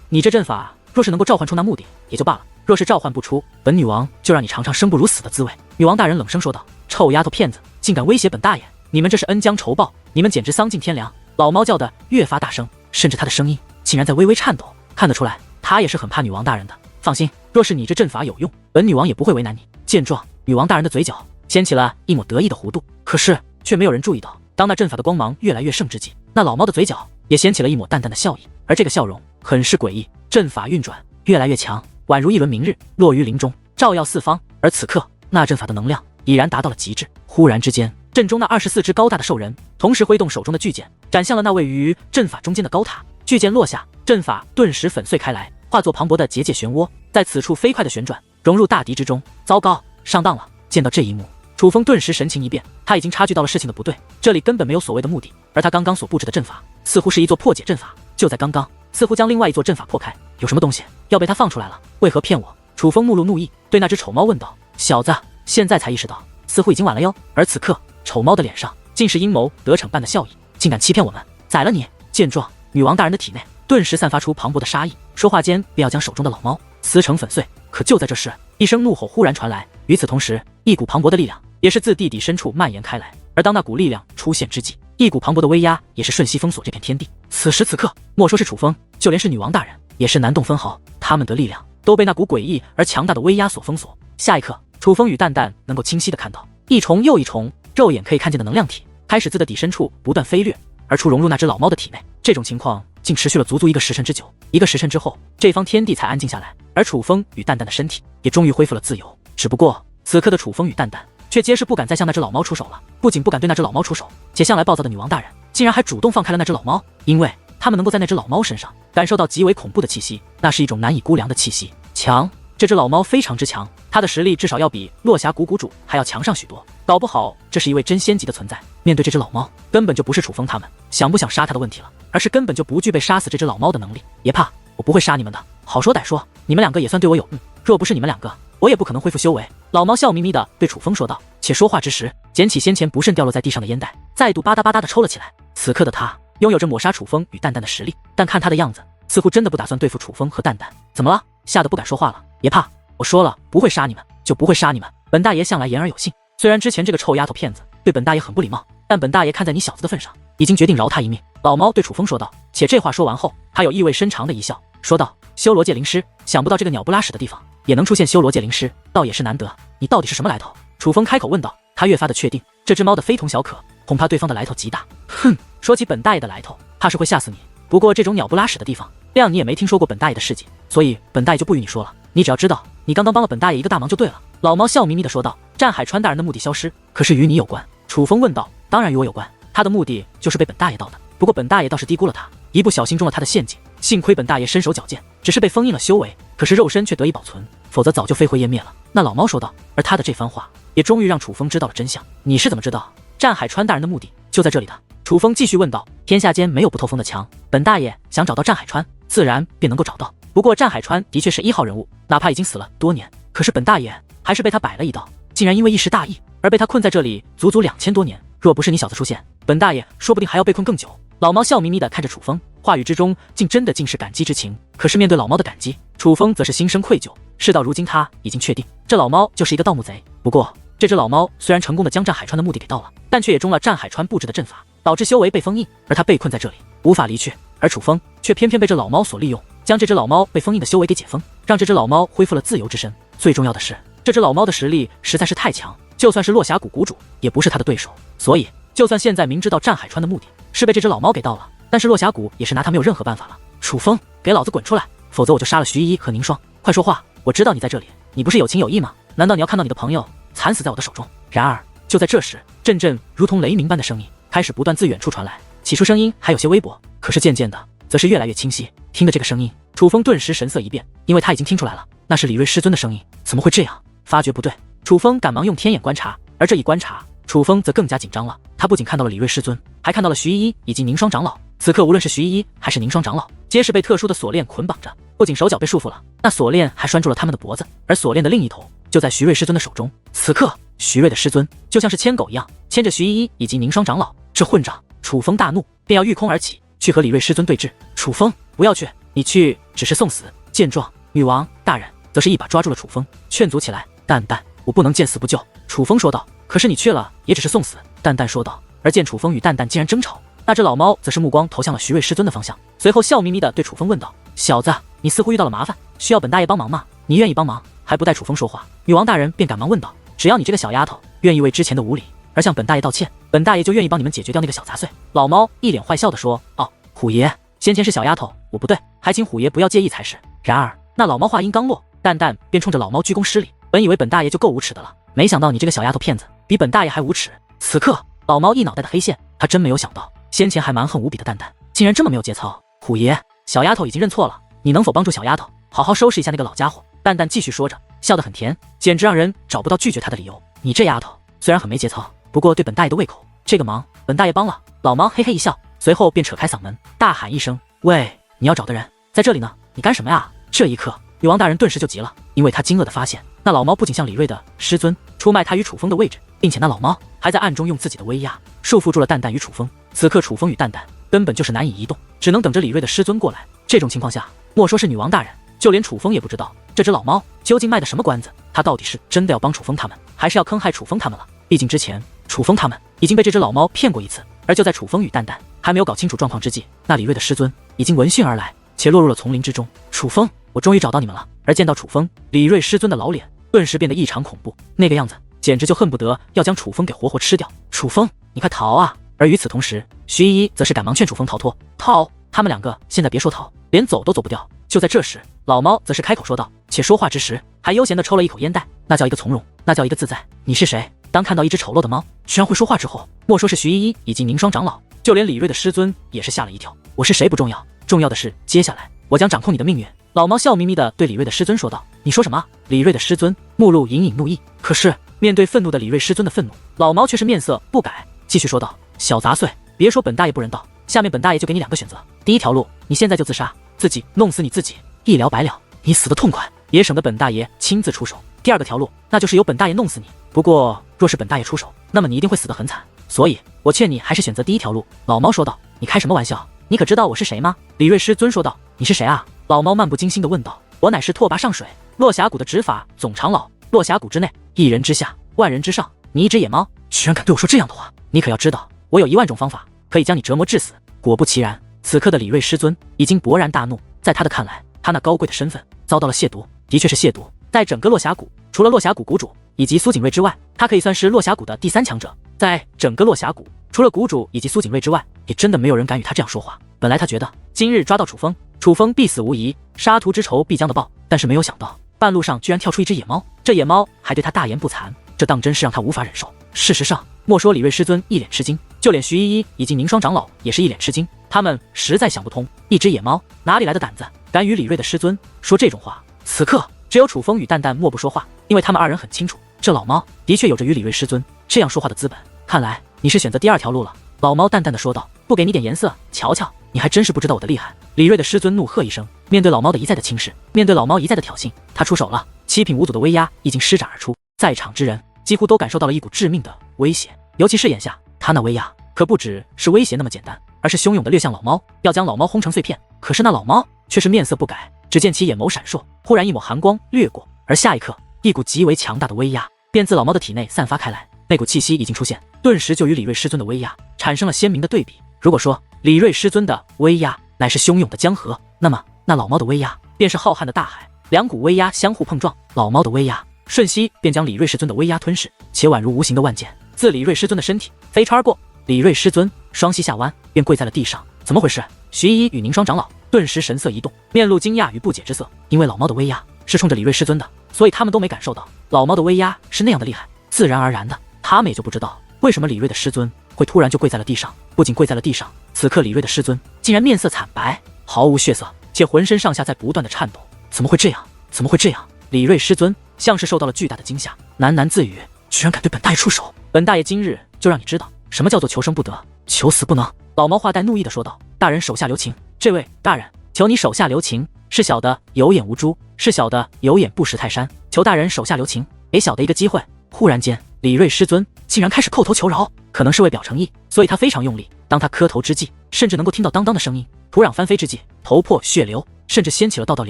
你这阵法若是能够召唤出那目的也就罢了，若是召唤不出，本女王就让你尝尝生不如死的滋味。女王大人冷声说道。臭丫头片子，竟敢威胁本大爷，你们这是恩将仇报，你们简直丧尽天良。老猫叫得越发大声，甚至他的声音竟然在微微颤抖，看得出来他也是很怕女王大人的。放心，若是你这阵法有用，本女王也不会为难你。见状，女王大人的嘴角掀起了一抹得意的弧度，可是却没有人注意到，当那阵法的光芒越来越盛之际，那老猫的嘴角也掀起了一抹淡淡的笑意，而这个笑容很是诡异。阵法运转越来越强，宛如一轮明日落于林中，照耀四方。而此刻，那阵法的能量已然达到了极致。忽然之间，阵中那24只高大的兽人同时挥动手中的巨剑，斩向了那位于阵法中间的高塔。巨剑落下，阵法顿时粉碎开来，化作磅礴的结界漩涡，在此处飞快的旋转，融入大敌之中。糟糕，上当了！见到这一幕，楚风顿时神情一变，他已经察觉到了事情的不对，这里根本没有所谓的目的，而他刚刚所布置的阵法似乎是一座破解阵法，就在刚刚，似乎将另外一座阵法破开。有什么东西要被他放出来了？为何骗我？楚风目露怒意，对那只丑猫问道：“小子，现在才意识到，似乎已经晚了哟。”而此刻，丑猫的脸上尽是阴谋得逞般的笑意，竟敢欺骗我们，宰了你！见状，女王大人的体内顿时散发出磅礴的杀意，说话间便要将手中的老猫撕成粉碎。可就在这时，一声怒吼忽然传来，与此同时，一股磅礴的力量也是自地底深处蔓延开来。而当那股力量出现之际，一股磅礴的威压也是瞬息封锁这片天地。此时此刻，莫说是楚风，就连是女王大人也是难动分毫，他们的力量都被那股诡异而强大的威压所封锁。下一刻，楚风与蛋蛋能够清晰地看到一重又一重肉眼可以看见的能量体开始自的底深处不断飞掠而出，融入那只老猫的体内。这种情况竟持续了足足1个时辰之久。1个时辰之后，这方天地才安静下来，而楚风与蛋蛋的身体也终于恢复了自由。只不过此刻的楚风与蛋蛋却皆是不敢再向那只老猫出手了，不仅不敢对那只老猫出手，且向来暴躁的女王大人竟然还主动放开了那只老猫，因为他们能够在那只老猫身上感受到极为恐怖的气息，那是一种难以估量的气息。强，这只老猫非常之强，它的实力至少要比落霞谷谷主还要强上许多，搞不好这是一位真仙级的存在。面对这只老猫，根本就不是楚风他们想不想杀它的问题了，而是根本就不具备杀死这只老猫的能力。别怕，我不会杀你们的。好说歹说，你们两个也算对我有若不是你们两个，我也不可能恢复修为。老猫笑眯眯地对楚风说道，且说话之时，捡起先前不慎掉落在地上的烟袋，再度吧嗒吧嗒地抽了起来。此刻的他拥有着抹杀楚风与蛋蛋的实力，但看他的样子，似乎真的不打算对付楚风和蛋蛋。怎么了？吓得不敢说话了？别怕，我说了不会杀你们，就不会杀你们。本大爷向来言而有信，虽然之前这个臭丫头片子对本大爷很不礼貌，但本大爷看在你小子的份上，已经决定饶他一命。老猫对楚风说道。且这话说完后，他有意味深长的一笑，说道：修罗界灵师，想不到这个鸟不拉屎的地方也能出现修罗界灵师，倒也是难得。你到底是什么来头？楚风开口问道。他越发的确定这只猫的非同小可，恐怕对方的来头极大。哼，说起本大爷的来头，怕是会吓死你。不过这种鸟不拉屎的地方，谅你也没听说过本大爷的事迹，所以本大爷就不与你说了。你只要知道，你刚刚帮了本大爷一个大忙就对了。老猫笑眯眯地说道。战海川大人的目的消失，可是与你有关？楚风问道。当然与我有关，他的目的就是被本大爷盗的。不过本大爷倒是低估了他，一不小心中了他的陷阱。幸亏本大爷身手矫健，只是被封印了修为，可是肉身却得以保存，否则早就飞灰烟灭了。那老猫说道。而他的这番话也终于让楚风知道了真相。你是怎么知道战海川大人的目的就在这里的？楚风继续问道。天下间没有不透风的墙，本大爷想找到战海川，自然便能够找到。不过战海川的确是1号人物，哪怕已经死了多年，可是本大爷还是被他摆了一道，竟然因为一时大意而被他困在这里足足2000多年。若不是你小子出现，本大爷说不定还要被困更久。老猫笑眯眯地看着楚风，话语之中竟真的尽是感激之情。可是面对老猫的感激，楚风则是心生愧疚。事到如今，他已经确定这老猫就是一个盗墓贼。不过这只老猫虽然成功的将战海川的目的给到了，但却也中了战海川布置的阵法，导致修为被封印，而他被困在这里无法离去。而楚风却偏偏被这老猫所利用，将这只老猫被封印的修为给解封，让这只老猫恢复了自由之身。最重要的是，这只老猫的实力实在是太强，就算是落霞谷谷主也不是他的对手。所以就算现在明知道战海川的目的是被这只老猫给盗了，但是落霞谷也是拿他没有任何办法了。楚风，给老子滚出来，否则我就杀了徐依依和宁霜。快说话，我知道你在这里，你不是有情有义吗？难道你要看到你的朋友惨死在我的手中？然而就在这时，阵阵如同雷鸣般的声音开始不断自远处传来，起初声音还有些微薄，可是渐渐的则是越来越清晰。听着这个声音，楚风顿时神色一变，因为他已经听出来了，那是李瑞师尊的声音。怎么会这样？发觉不对，楚风赶忙用天眼观察，而这一观察，楚风则更加紧张了。他不仅看到了李瑞师尊，还看到了徐依依以及宁霜长老。此刻无论是徐依依还是宁霜长老，皆是被特殊的锁链捆绑着，不仅手脚被束缚了，那锁链还拴住了他们的脖子，而锁链的另一头就在徐瑞师尊的手中。此刻徐瑞的师尊就像是牵狗一样牵着徐依依以及宁霜长老。这混账！楚风大怒，便要御空而起，去和李瑞师尊对峙。楚风，不要去，你去只是送死。见状，女王大人则是一把抓住了楚风，劝阻起来。蛋蛋，我不能见死不救。楚风说道。可是你去了也只是送死。蛋蛋说道。而见楚风与蛋蛋竟然争吵，那只老猫则是目光投向了徐瑞师尊的方向，随后笑眯眯地对楚风问道：小子，你似乎遇到了麻烦，需要本大爷帮忙吗？你愿意帮忙？还不待楚风说话，女王大人便赶忙问道：只要你这个小丫头愿意为之前的无礼而向本大爷道歉，本大爷就愿意帮你们解决掉那个小杂碎。老猫一脸坏笑地说：哦，虎爷，先前是小丫头，我不对，还请虎爷不要介意才是。然而那老猫话音刚落，蛋蛋便冲着老猫鞠躬施礼，本以为本大爷就够无耻的了，没想到你这个小丫头片子比本大爷还无耻。此刻老猫一脑袋的黑线，他真没有想到先前还蛮横无比的蛋蛋竟然这么没有节操。虎爷，小丫头已经认错了，你能否帮助小丫头好好收拾一下那个老家伙？蛋蛋继续说着，笑得很甜，简直让人找不到拒绝他的理由。你这丫头虽然很没节操，不过对本大爷的胃口，这个忙本大爷帮了。老猫嘿嘿一笑，随后便扯开嗓门大喊一声：喂，你要找的人在这里呢，你干什么呀？这一刻女王大人顿时就急了，因为他惊愕地发现那老猫不仅向李锐的师尊出卖他与楚风的位置，并且那老猫还在暗中用自己的威压束缚住了蛋蛋与楚风。此刻楚风与蛋蛋根本就是难以移动，只能等着李锐的师尊过来。这种情况下，莫说是女王大人，就连楚风也不知道这只老猫究竟卖的什么关子，他到底是真的要帮楚风他们，还是要坑害楚风他们了？毕竟之前楚风他们已经被这只老猫骗过一次，而就在楚风与蛋蛋还没有搞清楚状况之际，那李锐的师尊已经闻讯而来，且落入了丛林之中。楚风，我终于找到你们了。而见到楚风，李锐师尊的老脸顿时变得异常恐怖，那个样子简直就恨不得要将楚风给活活吃掉。楚风，你快逃啊！而与此同时，徐依依则是赶忙劝楚风逃脱。逃？他们两个现在别说逃，连走都走不掉。就在这时，老猫则是开口说道，且说话之时还悠闲地抽了一口烟袋，那叫一个从容，那叫一个自在。你是谁？当看到一只丑陋的猫居然会说话之后，莫说是徐依依以及宁双长老，就连李锐的师尊也是吓了一跳。我是谁不重要，重要的是接下来我将掌控你的命运。老猫笑眯眯地对李锐的师尊说道。你说什么？李锐的师尊目露隐隐怒意，可是面对愤怒的李锐师尊的愤怒，老猫却是面色不改，继续说道，小杂碎，别说本大爷不人道，下面本大爷就给你两个选择。第一条路，你现在就自杀，自己弄死你自己，一了百了，你死得痛快，也省得本大爷亲自出手。第二个条路，那就是由本大爷弄死你，不过若是本大爷出手，那么你一定会死得很惨，所以我劝你还是选择第一条路。老猫说道。你开什么玩笑？你可知道我是谁吗？李锐师尊说道。你是谁啊？老猫漫不经心地问道。我乃是拓跋上水落峡谷的执法总长老，落峡谷之内，一人之下，万人之上，你一只野猫居然敢对我说这样的话，你可要知道我有10000种方法可以将你折磨致死。果不其然，此刻的李锐师尊已经勃然大怒，在他的看来，他那高贵的身份遭到了亵渎，的确是亵渎。在整个落峡谷，除了落峡谷谷主以及苏景睿之外，他可以算是落峡谷的第3强者。在整个落峡谷，除了谷主以及苏景睿之外，也真的没有人敢与他这样说话。本来他觉得今日抓到楚风，楚风必死无疑，杀徒之仇必将得报，但是没有想到半路上居然跳出一只野猫，这野猫还对他大言不惭，这当真是让他无法忍受。事实上，莫说李锐师尊一脸吃惊，就连徐依依以及宁双长老也是一脸吃惊，他们实在想不通，一只野猫哪里来的胆子，敢与李锐的师尊说这种话。此刻只有楚风与蛋蛋默不说话，因为他们二人很清楚，这老猫的确有着与李锐师尊这样说话的资本。看来你是选择第2条路了，老猫淡淡的说道。不给你点颜色瞧瞧，你还真是不知道我的厉害。李锐的师尊怒喝一声，面对老猫的一再的轻视，面对老猫一再的挑衅，他出手了。7品5组的威压已经施展而出，在场之人几乎都感受到了一股致命的威胁，尤其是眼下他那威压可不只是威胁那么简单，而是汹涌的掠向老猫，要将老猫轰成碎片。可是那老猫却是面色不改，只见其眼眸闪烁，忽然一抹寒光掠过，而下一刻一股极为强大的威压便自老猫的体内散发开来，那股气息已经出现，顿时就与李锐师尊的威压产生了鲜明的对比。如果说李锐师尊的威压乃是汹涌的江河，那么那老猫的威压便是浩瀚的大海，两股威压相互碰撞，老猫的威压瞬息便将李锐师尊的威压吞噬，且宛如无形的万箭自李锐师尊的身体飞穿而过。李锐师尊双膝下弯，便跪在了地上。怎么回事？徐依依与宁双长老顿时神色一动，面露惊讶与不解之色，因为老猫的威压是冲着李锐师尊的，所以他们都没感受到老猫的威压是那样的厉害，自然而然的他们也就不知道为什么李锐的师尊会突然就跪在了地上。不仅跪在了地上，此刻李锐的师尊竟然面色惨白，毫无血色，且浑身上下在不断的颤抖。怎么会这样？怎么会这样？李锐师尊像是受到了巨大的惊吓，喃喃自语，居然敢对本大爷出手，本大爷今日就让你知道什么叫做求生不得，求死不能。老猫话带怒意的说道。大人手下留情。这位大人，求你手下留情，是小的有眼无珠，是小的有眼不识泰山，求大人手下留情，给小的一个机会。忽然间，李锐师尊竟然开始叩头求饶，可能是为表诚意，所以他非常用力。当他磕头之际，甚至能够听到当当的声音，土壤翻飞之际，头破血流，甚至掀起了道道涟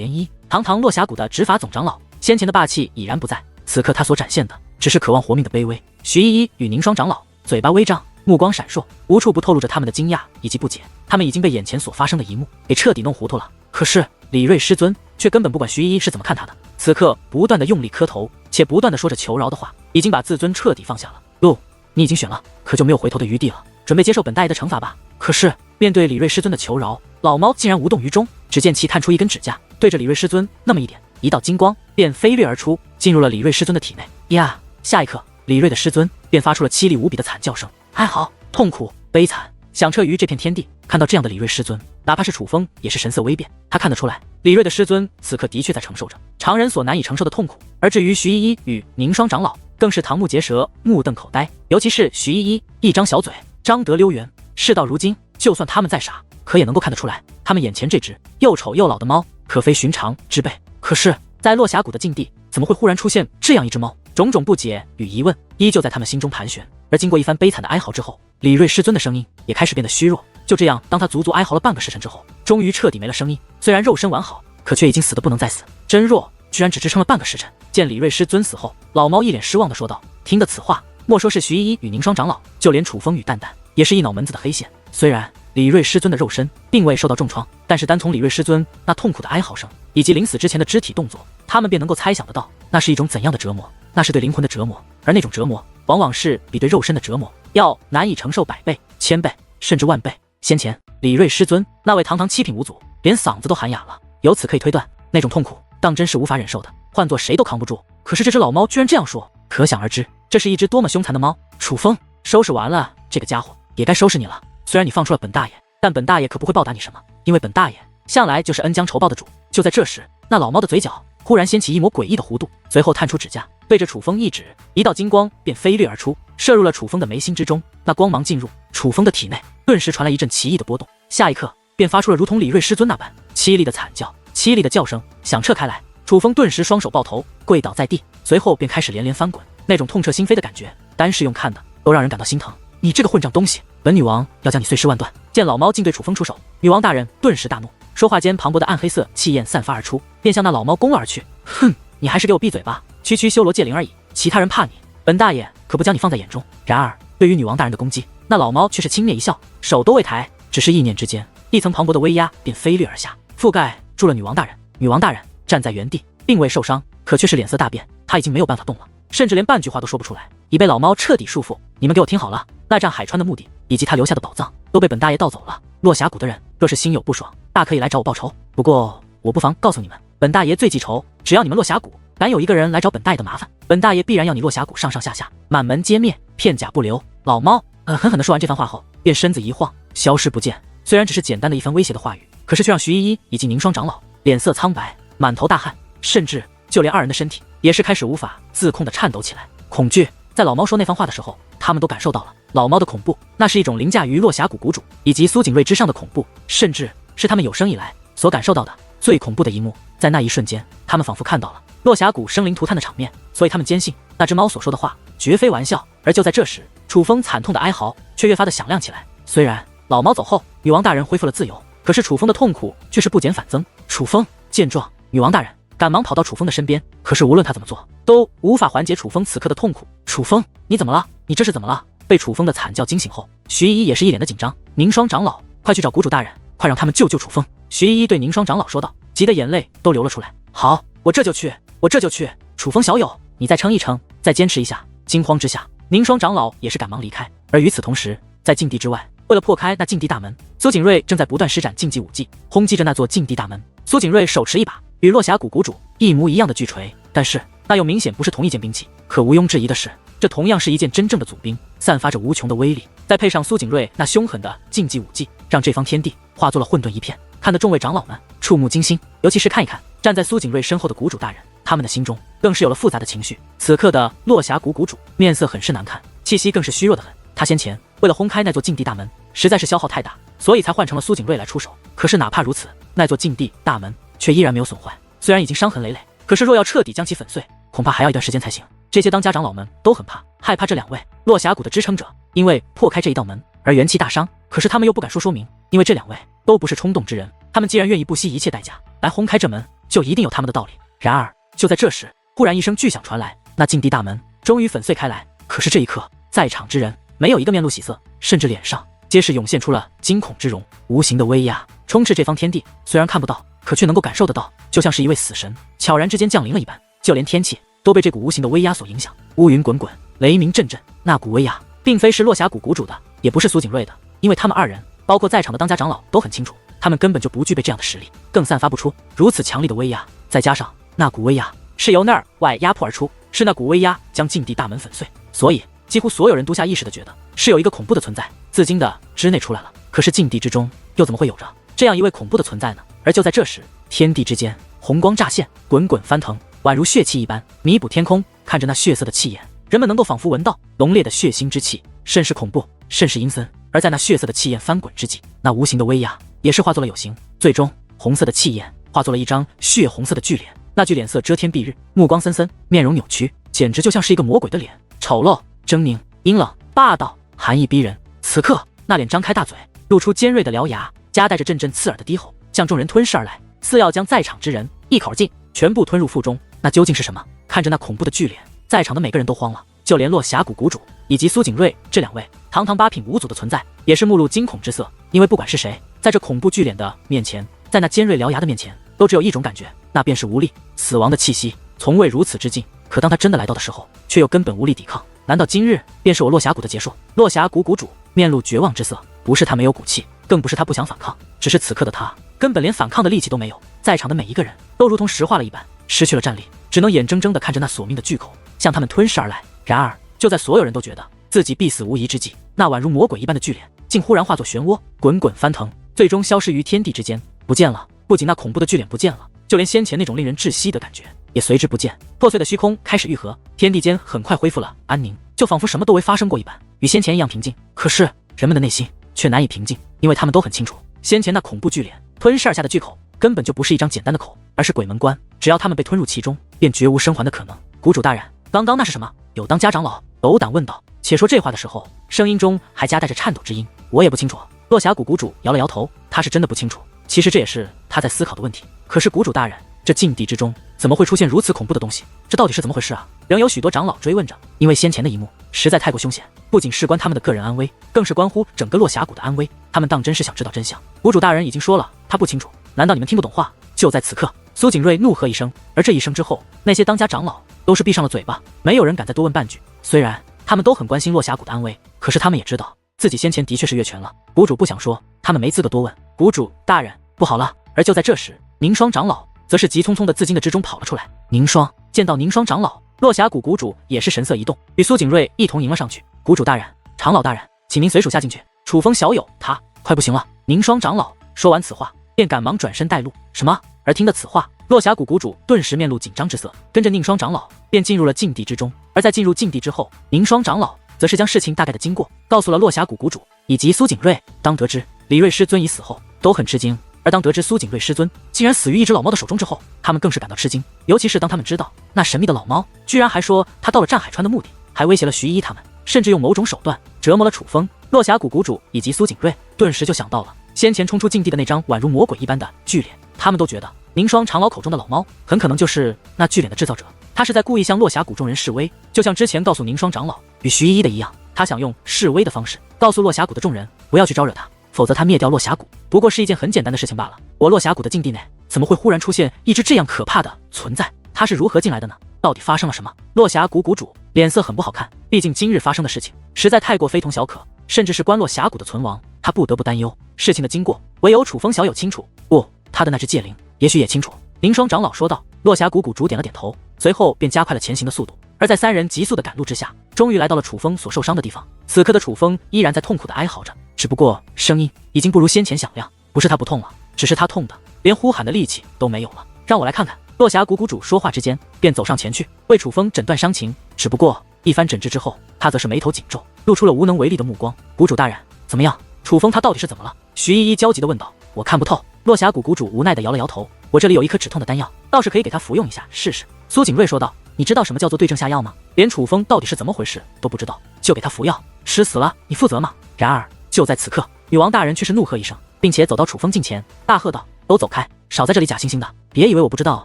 漪。堂堂落峡谷的执法总长老，先前的霸气已然不在，此刻他所展现的只是渴望活命的卑微。徐依依与宁双长老嘴巴微张，目光闪烁，无处不透露着他们的惊讶以及不解，他们已经被眼前所发生的一幕给彻底弄糊涂了。可是李锐师尊却根本不管徐依依是怎么看他的，此刻不断的用力磕头，且不断的说着求饶的话，已经把自尊彻底放下了。路你已经选了，可就没有回头的余地了，准备接受本大爷的惩罚吧。可是面对李锐师尊的求饶，老猫竟然无动于衷，只见其探出一根指甲，对着李锐师尊那么一点，一道金光便飞掠而出，进入了李锐师尊的体内。呀！下一刻，李锐的师尊便发出了凄厉无比的惨叫声，哀嚎、痛苦、悲惨，响彻于这片天地。看到这样的李锐师尊，哪怕是楚风也是神色微变。他看得出来，李锐的师尊此刻的确在承受着常人所难以承受的痛苦。而至于徐依依与宁双长老，更是瞠目结舌，目瞪口呆。尤其是徐依依，一张小嘴，张得溜圆。事到如今，就算他们再傻，可也能够看得出来，他们眼前这只又丑又老的猫，可非寻常之辈。可是，在落峡谷的禁地，怎么会忽然出现这样一只猫？种种不解与疑问依旧在他们心中盘旋。而经过一番悲惨的哀嚎之后，李锐师尊的声音也开始变得虚弱。就这样，当他足足哀嚎了半个时辰之后，终于彻底没了声音。虽然肉身完好，可却已经死得不能再死。真弱，居然只支撑了半个时辰。见李锐师尊死后，老猫一脸失望地说道：“听得此话，莫说是徐依依与宁双长老，就连楚风与蛋蛋也是一脑门子的黑线。虽然李锐师尊的肉身并未受到重创，但是单从李锐师尊那痛苦的哀嚎声以及临死之前的肢体动作，他们便能够猜想得到，那是一种怎样的折磨。那是对灵魂的折磨，而那种折磨往往是比对肉身的折磨要难以承受100倍、1000倍，甚至万倍。先前李锐师尊那位堂堂7品无祖，连嗓子都喊哑了。由此可以推断，那种痛苦当真是无法忍受的，换做谁都扛不住。可是这只老猫居然这样说，可想而知，这是一只多么凶残的猫。楚风，收拾完了这个家伙，也该收拾你了。虽然你放出了本大爷，但本大爷可不会报答你什么，因为本大爷向来就是恩将仇报的主。就在这时，那老猫的嘴角忽然掀起一抹诡异的弧度，随后探出指甲，对着楚风一指，一道金光便飞掠而出，射入了楚风的眉心之中。那光芒进入楚风的体内，顿时传来一阵奇异的波动，下一刻便发出了如同李锐师尊那般凄厉的惨叫。凄厉的叫声响彻开来，楚风顿时双手抱头，跪倒在地，随后便开始连连翻滚。那种痛彻心扉的感觉，单是用看的都让人感到心疼。你这个混账东西，本女王要将你碎尸万段！见老猫竟对楚风出手，女王大人顿时大怒，说话间磅礴的暗黑色气焰散发而出，便向那老猫攻了而去。哼，你还是给我闭嘴吧！区区修罗界灵而已，其他人怕你，本大爷可不将你放在眼中。然而，对于女王大人的攻击，那老猫却是轻蔑一笑，手都未抬，只是意念之间，一层磅礴的威压便飞掠而下，覆盖住了女王大人。女王大人站在原地，并未受伤，可却是脸色大变，她已经没有办法动了，甚至连半句话都说不出来，已被老猫彻底束缚。你们给我听好了，赖战海川的目的以及他留下的宝藏都被本大爷盗走了。落峡谷的人若是心有不爽，大可以来找我报仇。不过我不妨告诉你们，本大爷最记仇，只要你们落峡谷敢有一个人来找本大爷的麻烦，本大爷必然要你落峡谷上上下下满门皆灭，片甲不留。老猫狠狠地说完这番话后，便身子一晃，消失不见。虽然只是简单的一番威胁的话语，可是却让徐依依以及宁双长老脸色苍白，满头大汗，甚至就连二人的身体也是开始无法自控的颤抖起来。恐惧在老猫说那番话的时候，他们都感受到了老猫的恐怖，那是一种凌驾于落峡谷谷主以及苏景睿之上的恐怖，甚至是他们有生以来所感受到的最恐怖的一幕。在那一瞬间，他们仿佛看到了落峡谷生灵涂炭的场面，所以他们坚信那只猫所说的话绝非玩笑。而就在这时，楚风惨痛的哀嚎却越发的响亮起来。虽然老猫走后，女王大人恢复了自由，可是楚风的痛苦却是不减反增。楚风见状，女王大人赶忙跑到楚风的身边，可是无论他怎么做，都无法缓解楚风此刻的痛苦。楚风，你怎么了？你这是怎么了？被楚风的惨叫惊醒后，徐依依也是一脸的紧张。宁双长老，快去找谷主大人，快让他们救救楚风！徐依依对宁双长老说道，急得眼泪都流了出来。好，我这就去，我这就去。楚风小友，你再撑一撑，再坚持一下。惊慌之下，宁双长老也是赶忙离开。而与此同时，在禁地之外，为了破开那禁地大门，苏景睿正在不断施展禁忌武技，轰击着那座禁地大门。苏景睿手持一把与落峡谷谷主一模一样的巨锤，但是那又明显不是同一件兵器。可毋庸置疑的是，这同样是一件真正的祖兵，散发着无穷的威力。再配上苏景睿那凶狠的禁忌武技，让这方天地化作了混沌一片，看得众位长老们触目惊心。尤其是看一看站在苏景睿身后的谷主大人，他们的心中更是有了复杂的情绪。此刻的落峡谷谷主面色很是难看，气息更是虚弱的很。他先前为了轰开那座禁地大门，实在是消耗太大，所以才换成了苏景睿来出手。可是哪怕如此，那座禁地大门却依然没有损坏，虽然已经伤痕累累，可是若要彻底将其粉碎，恐怕还要一段时间才行。这些当家长老们都很怕，害怕这两位落峡谷的支撑者因为破开这一道门而元气大伤，可是他们又不敢说明，因为这两位都不是冲动之人，他们既然愿意不惜一切代价来轰开这门，就一定有他们的道理。然而就在这时，忽然一声巨响传来，那禁地大门终于粉碎开来。可是这一刻，在场之人没有一个面露喜色，甚至脸上皆是涌现出了惊恐之容。无形的威压充斥这方天地，虽然看不到，可却能够感受得到，就像是一位死神悄然之间降临了一般。就连天气都被这股无形的威压所影响，乌云滚滚，雷鸣阵阵。那股威压并非是落峡谷谷主的，也不是苏景睿的，因为他们二人包括在场的当家长老都很清楚，他们根本就不具备这样的实力，更散发不出如此强力的威压。再加上那股威压是由那儿外压迫而出，是那股威压将禁地大门粉碎，所以几乎所有人都下意识地觉得是有一个恐怖的存在自禁的之内出来了。可是禁地之中又怎么会有着这样一位恐怖的存在呢？而就在这时，天地之间红光乍现，滚滚翻腾，宛如血气一般弥补天空。看着那血色的气焰，人们能够仿佛闻到浓烈的血腥之气，甚是恐怖，甚是阴森。而在那血色的气焰翻滚之际，那无形的威压也是化作了有形，最终红色的气焰化作了一张血红色的巨脸。那具脸色遮天蔽日，目光森森，面容扭曲，简直就像是一个魔鬼的脸，丑陋、狰狞、阴冷、霸道，寒意逼人。此刻那脸张开大嘴，露出尖锐的獠牙，夹带着阵阵刺耳的低吼，向众人吞噬而来，似要将在场之人一口劲全部吞入腹中。那究竟是什么？看着那恐怖的巨脸，在场的每个人都慌了，就连落峡谷谷主以及苏景睿这两位堂堂八品五祖的存在，也是目露惊恐之色。因为不管是谁，在这恐怖巨脸的面前，在那尖锐獠牙的面前，都只有一种感觉，那便是无力。死亡的气息从未如此之近，可当他真的来到的时候，却又根本无力抵抗。难道今日便是我落峡谷的结束？落峡谷谷主面露绝望之色，不是他没有骨气，更不是他不想反抗，只是此刻的他根本连反抗的力气都没有。在场的每一个人都如同石化了一般，失去了战力，只能眼睁睁地看着那索命的巨口向他们吞噬而来。然而就在所有人都觉得自己必死无疑之际，那宛如魔鬼一般的巨脸竟忽然化作漩涡，滚滚翻腾，最终消失于天地之间，不见了。不仅那恐怖的巨脸不见了，就连先前那种令人窒息的感觉也随之不见。破碎的虚空开始愈合，天地间很快恢复了安宁，就仿佛什么都未发生过一般，与先前一样平静。可是人们的内心却难以平静，因为他们都很清楚，先前那恐怖巨脸吞噬而下的巨口根本就不是一张简单的口，而是鬼门关，只要他们被吞入其中，便绝无生还的可能。谷主大人，刚刚那是什么？有当家长老斗胆问道。且说这话的时候，声音中还夹带着颤抖之音。我也不清楚。落峡谷谷主摇了摇头，他是真的不清楚。其实这也是他在思考的问题。可是谷主大人，这禁地之中怎么会出现如此恐怖的东西？这到底是怎么回事啊？仍有许多长老追问着，因为先前的一幕实在太过凶险，不仅事关他们的个人安危，更是关乎整个落峡谷的安危。他们当真是想知道真相。谷主大人已经说了，他不清楚。难道你们听不懂话？就在此刻，苏景睿怒喝一声，而这一声之后，那些当家长老都是闭上了嘴巴，没有人敢再多问半句。虽然他们都很关心落峡谷的安危，可是他们也知道自己先前的确是越权了。谷主不想说，他们没资格多问。谷主大人，不好了！而就在这时，宁霜长老则是急匆匆的自惊的之中跑了出来。宁霜见到宁霜长老，落峡谷谷主也是神色一动，与苏景睿一同迎了上去。谷主大人，长老大人，请您随属下进去。楚风小友他快不行了。宁霜长老说完此话，便赶忙转身带路。什么？而听得此话，落峡谷谷主顿时面露紧张之色，跟着宁霜长老便进入了禁地之中。而在进入禁地之后，宁霜长老则是将事情大概的经过告诉了落峡谷谷主以及苏景睿。当得知李瑞师尊已死后，都很吃惊。而当得知苏景睿师尊竟然死于一只老猫的手中之后，他们更是感到吃惊。尤其是当他们知道那神秘的老猫居然还说他到了战海川的目的，还威胁了徐依依他们，甚至用某种手段折磨了楚风。落峡谷谷主以及苏景睿顿时就想到了先前冲出禁地的那张宛如魔鬼一般的巨脸，他们都觉得宁霜长老口中的老猫很可能就是那巨脸的制造者。他是在故意向落峡谷众人示威，就像之前告诉宁霜长老与徐依依的一样，他想用示威的方式告诉落峡谷的众人不要去招惹他，否则他灭掉落峡谷不过是一件很简单的事情罢了。我落峡谷的禁地内怎么会忽然出现一只这样可怕的存在？他是如何进来的呢？到底发生了什么？落峡谷谷主脸色很不好看，毕竟今日发生的事情实在太过非同小可，甚至是关落峡谷的存亡，他不得不担忧。事情的经过唯有楚风小友清楚，不，他的那只戒灵也许也清楚。凌霜长老说道。落峡谷谷主点了点头，随后便加快了前行的速度。而在三人急速的赶路之下，终于来到了楚风所受伤的地方。此刻的楚风依然在痛苦的哀嚎着，只不过声音已经不如先前响亮。不是他不痛了，只是他痛的连呼喊的力气都没有了。让我来看看。落峡谷谷主说话之间便走上前去为楚风诊断伤情，只不过一番诊治之后，他则是眉头紧皱，露出了无能为力的目光。谷主大人，怎么样？楚风他到底是怎么了？徐依依焦急地问道。我看不透。落峡谷谷主无奈地摇了摇头。我这里有一颗止痛的丹药，倒是可以给他服用一下试试。苏景睿说道。你知道什么叫做对症下药吗？连楚风到底是怎么回事都不知道，就给他服药，吃死了你负责吗？然而就在此刻，女王大人却是怒喝一声，并且走到楚风近前，大喝道：都走开，少在这里假惺惺的，别以为我不知道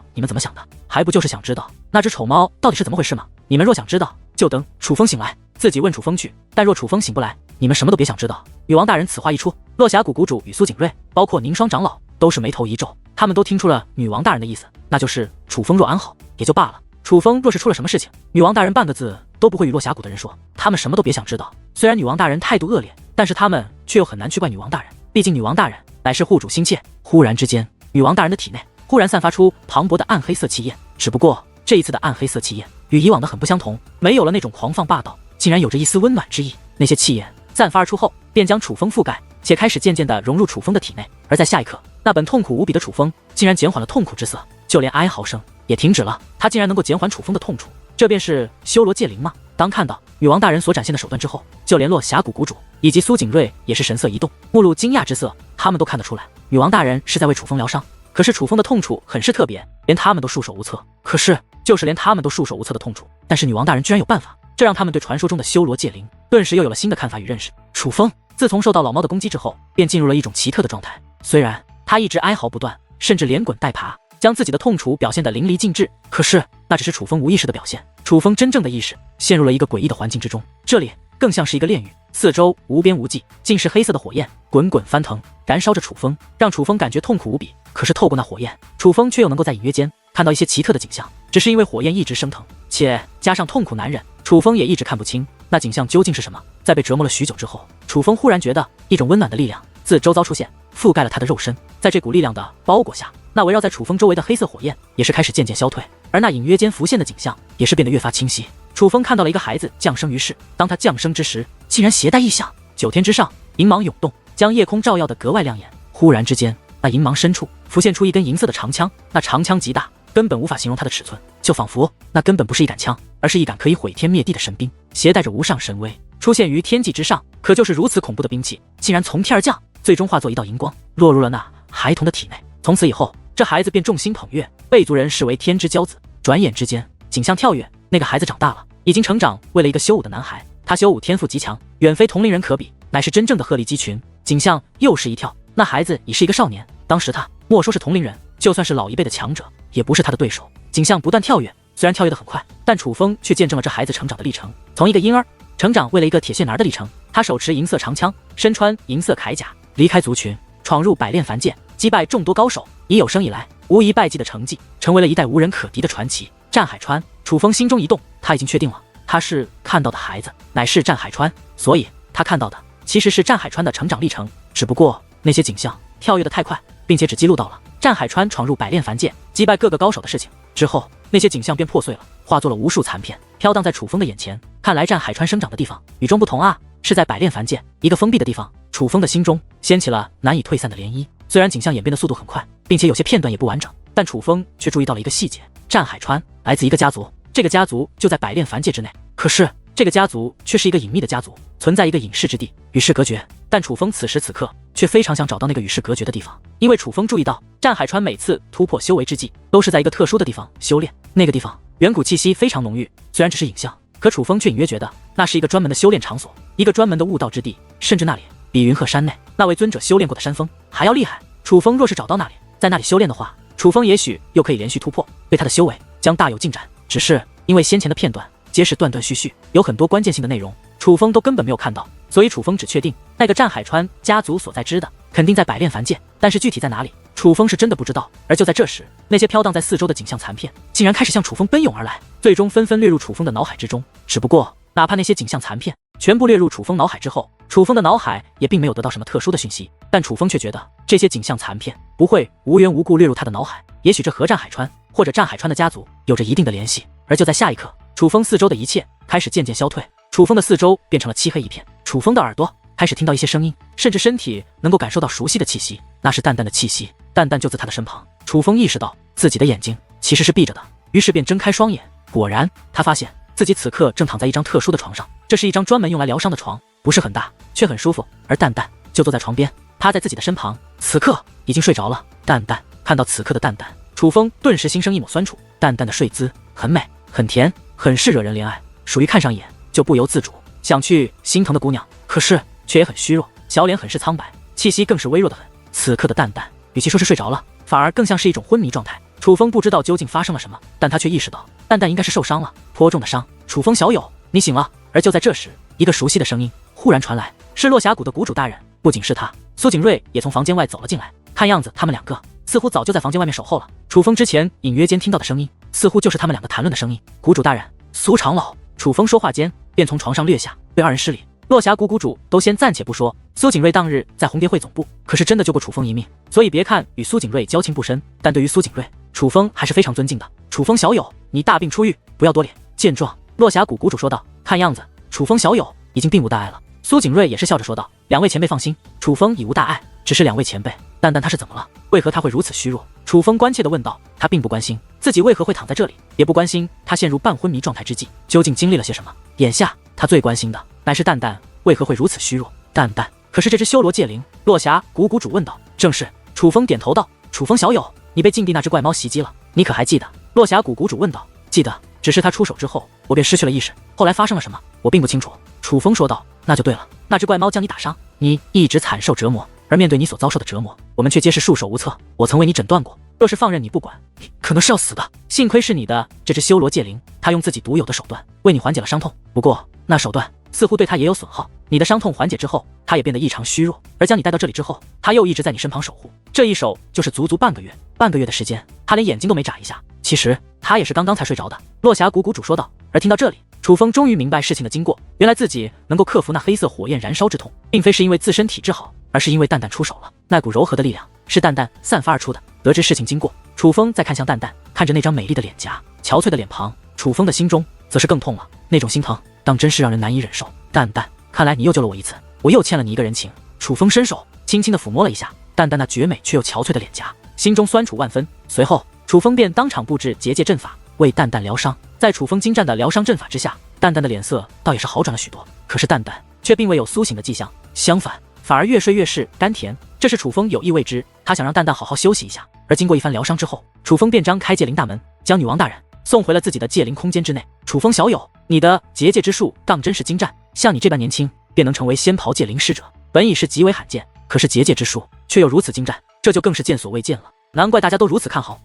你们怎么想的，还不就是想知道那只丑猫到底是怎么回事吗？你们若想知道，就等楚风醒来自己问楚风去，但若楚风醒不来，你们什么都别想知道。女王大人此话一出，落峡谷谷主与苏景睿包括宁霜长老都是眉头一皱，他们都听出了女王大人的意思，那就是楚风若安好也就罢了，楚风若是出了什么事情，女王大人半个字都不会与落峡谷的人说，他们什么都别想知道。虽然女王大人态度恶劣，但是他们却又很难去怪女王大人，毕竟女王大人乃是护主心切。忽然之间，女王大人的体内忽然散发出磅礴的暗黑色气焰，只不过这一次的暗黑色气焰与以往的很不相同，没有了那种狂放霸道，竟然有着一丝温暖之意。那些气焰散发而出后，便将楚风覆盖，且开始渐渐地融入楚风的体内。而在下一刻，那本痛苦无比的楚风竟然减缓了痛苦之色，就连哀嚎声也停止了。他竟然能够减缓楚风的痛楚，这便是修罗界灵吗？当看到女王大人所展现的手段之后，就连落峡谷谷主以及苏景睿也是神色一动，目露惊讶之色。他们都看得出来，女王大人是在为楚风疗伤。可是楚风的痛楚很是特别，连他们都束手无策。可是就是连他们都束手无策的痛楚，但是女王大人居然有办法，这让他们对传说中的修罗界灵顿时又有了新的看法与认识。楚风自从受到老猫的攻击之后，便进入了一种奇特的状态。虽然他一直哀嚎不断，甚至连滚带爬，将自己的痛楚表现得淋漓尽致，可是那只是楚风无意识的表现。楚风真正的意识陷入了一个诡异的环境之中，这里更像是一个炼狱，四周无边无际，尽是黑色的火焰滚滚翻腾，燃烧着楚风，让楚风感觉痛苦无比。可是透过那火焰，楚风却又能够在隐约间看到一些奇特的景象，只是因为火焰一直升腾，且加上痛苦难忍，楚风也一直看不清那景象究竟是什么。在被折磨了许久之后，楚风忽然觉得一种温暖的力量自周遭出现，覆盖了他的肉身。在这股力量的包裹下，那围绕在楚风周围的黑色火焰也是开始渐渐消退，而那隐约间浮现的景象也是变得越发清晰。楚风看到了一个孩子降生于世，当他降生之时，竟然携带异象。9天之上，银芒涌动，将夜空照耀得格外亮眼。忽然之间，那银芒深处浮现出一根银色的长枪，那长枪极大，根本无法形容它的尺寸，就仿佛那根本不是一杆枪，而是一杆可以毁天灭地的神兵，携带着无上神威，出现于天际之上。可就是如此恐怖的兵器，竟然从天而降，最终化作一道银光，落入了那孩童的体内。从此以后，这孩子便众星捧月，被族人视为天之骄子。转眼之间，景象跳跃，那个孩子长大了，已经成长为了一个修武的男孩。他修武天赋极强，远非同龄人可比，乃是真正的鹤立鸡群。景象又是一跳，那孩子已是一个少年。当时他莫说是同龄人，就算是老一辈的强者，也不是他的对手。景象不断跳跃，虽然跳跃得很快，但楚风却见证了这孩子成长的历程，从一个婴儿成长为了一个铁血男的历程。他手持银色长枪，身穿银色铠甲，离开族群，闯入百炼凡界，击败众多高手，以有生以来无一败绩的成绩，成为了一代无人可敌的传奇。战海川，楚风心中一动，他已经确定了，他是看到的孩子乃是战海川，所以他看到的其实是战海川的成长历程。只不过那些景象跳跃得太快，并且只记录到了战海川闯入百炼凡界，击败各个高手的事情。之后那些景象便破碎了，化作了无数残片，飘荡在楚风的眼前。看来战海川生长的地方与众不同啊，是在百炼凡界一个封闭的地方。楚风的心中掀起了难以退散的涟漪。虽然景象演变的速度很快，并且有些片段也不完整，但楚风却注意到了一个细节：战海川来自一个家族，这个家族就在百炼凡界之内，可是这个家族却是一个隐秘的家族，存在一个隐世之地，与世隔绝。但楚风此时此刻却非常想找到那个与世隔绝的地方，因为楚风注意到战海川每次突破修为之际，都是在一个特殊的地方修炼，那个地方远古气息非常浓郁。虽然只是影像，可楚风却隐约觉得那是一个专门的修炼场所，一个专门的悟道之地，甚至那里比云鹤山内那位尊者修炼过的山峰还要厉害。楚风若是找到那里，在那里修炼的话，楚风也许又可以连续突破，对他的修为将大有进展。只是因为先前的片段皆是断断续续，有很多关键性的内容楚风都根本没有看到，所以楚风只确定那个战海川家族所在之的肯定在百炼凡界，但是具体在哪里，楚风是真的不知道。而就在这时，那些飘荡在四周的景象残片竟然开始向楚风奔涌而来，最终纷纷掠入楚风的脑海之中。只不过哪怕那些景象残片全部掠入楚风脑海之后，楚风的脑海也并没有得到什么特殊的讯息，但楚风却觉得这些景象残片不会无缘无故掠入他的脑海，也许这和战海川或者战海川的家族有着一定的联系。而就在下一刻，楚风四周的一切开始渐渐消退，楚风的四周变成了漆黑一片，楚风的耳朵开始听到一些声音，甚至身体能够感受到熟悉的气息，那是淡淡的气息，淡淡就在他的身旁。楚风意识到自己的眼睛其实是闭着的，于是便睁开双眼，果然他发现自己此刻正躺在一张特殊的床上，这是一张专门用来疗伤的床，不是很大，却很舒服。而蛋蛋就坐在床边，趴在自己的身旁，此刻已经睡着了。蛋蛋看到此刻的蛋蛋，楚风顿时心生一抹酸楚，淡淡的睡姿很美很甜，很是惹人怜爱，属于看上眼就不由自主想去心疼的姑娘，可是却也很虚弱，小脸很是苍白，气息更是微弱的很。此刻的蛋蛋与其说是睡着了，反而更像是一种昏迷状态。楚风不知道究竟发生了什么，但他却意识到蛋蛋应该是受伤了，颇重的伤。楚风小友，你醒了。而就在这时，一个熟悉的声音忽然传来，是落峡谷的谷主大人。不仅是他，苏景睿也从房间外走了进来，看样子他们两个似乎早就在房间外面守候了。楚风之前隐约间听到的声音，似乎就是他们两个谈论的声音。谷主大人，苏长老。楚风说话间便从床上掠下，对二人施礼。落峡谷谷主都先暂且不说，苏景睿当日在红蝶会总部可是真的救过楚风一命，所以别看与苏景睿交情不深，但对于苏景睿楚风还是非常尊敬的。楚风小友，你大病初愈，不要多脸。见状，落霞谷谷主说道：“看样子，楚风小友已经并无大碍了。”苏景睿也是笑着说道：“两位前辈放心，楚风已无大碍，只是两位前辈，蛋蛋他是怎么了？为何他会如此虚弱？”楚风关切地问道。他并不关心自己为何会躺在这里，也不关心他陷入半昏迷状态之际究竟经历了些什么。眼下他最关心的乃是蛋蛋为何会如此虚弱。蛋蛋可是这只修罗戒灵？落霞谷谷主问道。正是。楚风点头道。楚风小友，你被禁地那只怪猫袭击了，你可还记得？落霞谷谷主问道。记得，只是他出手之后我便失去了意识，后来发生了什么我并不清楚。楚风说道。那就对了，那只怪猫将你打伤，你一直惨受折磨，而面对你所遭受的折磨，我们却皆是束手无策。我曾为你诊断过，若是放任你不管，你可能是要死的。幸亏是你的这只修罗戒灵，他用自己独有的手段为你缓解了伤痛，不过那手段似乎对他也有损耗。你的伤痛缓解之后，他也变得异常虚弱，而将你带到这里之后，他又一直在你身旁守护。这一守就是足足半个月，半个月的时间，他连眼睛都没眨一下。其实他也是刚刚才睡着的。落霞谷谷主说道。而听到这里，楚风终于明白事情的经过，原来自己能够克服那黑色火焰燃烧之痛，并非是因为自身体质好，而是因为蛋蛋出手了。那股柔和的力量是蛋蛋散发而出的。得知事情经过，楚风再看向蛋蛋，看着那张美丽的脸颊、憔悴的脸庞，楚风的心中则是更痛了。那种心疼当真是让人难以忍受。蛋蛋，看来你又救了我一次，我又欠了你一个人情。楚风伸手轻轻地抚摸了一下蛋蛋那绝美却又憔悴的脸颊，心中酸楚万分。随后楚风便当场布置结界阵法为蛋蛋疗伤。在楚风精湛的疗伤阵法之下，蛋蛋的脸色倒也是好转了许多。可是蛋蛋却并未有苏醒的迹象，相反，反而越睡越是甘甜。这是楚风有意为之，他想让蛋蛋好好休息一下。而经过一番疗伤之后，楚风便张开戒灵大门，将女王大人送回了自己的戒灵空间之内。楚风小友，你的结界之术当真是精湛，像你这般年轻便能成为仙袍戒灵使者，本已是极为罕见，可是结界之术却又如此精湛，这就更是见所未见了。难怪大家都如此看好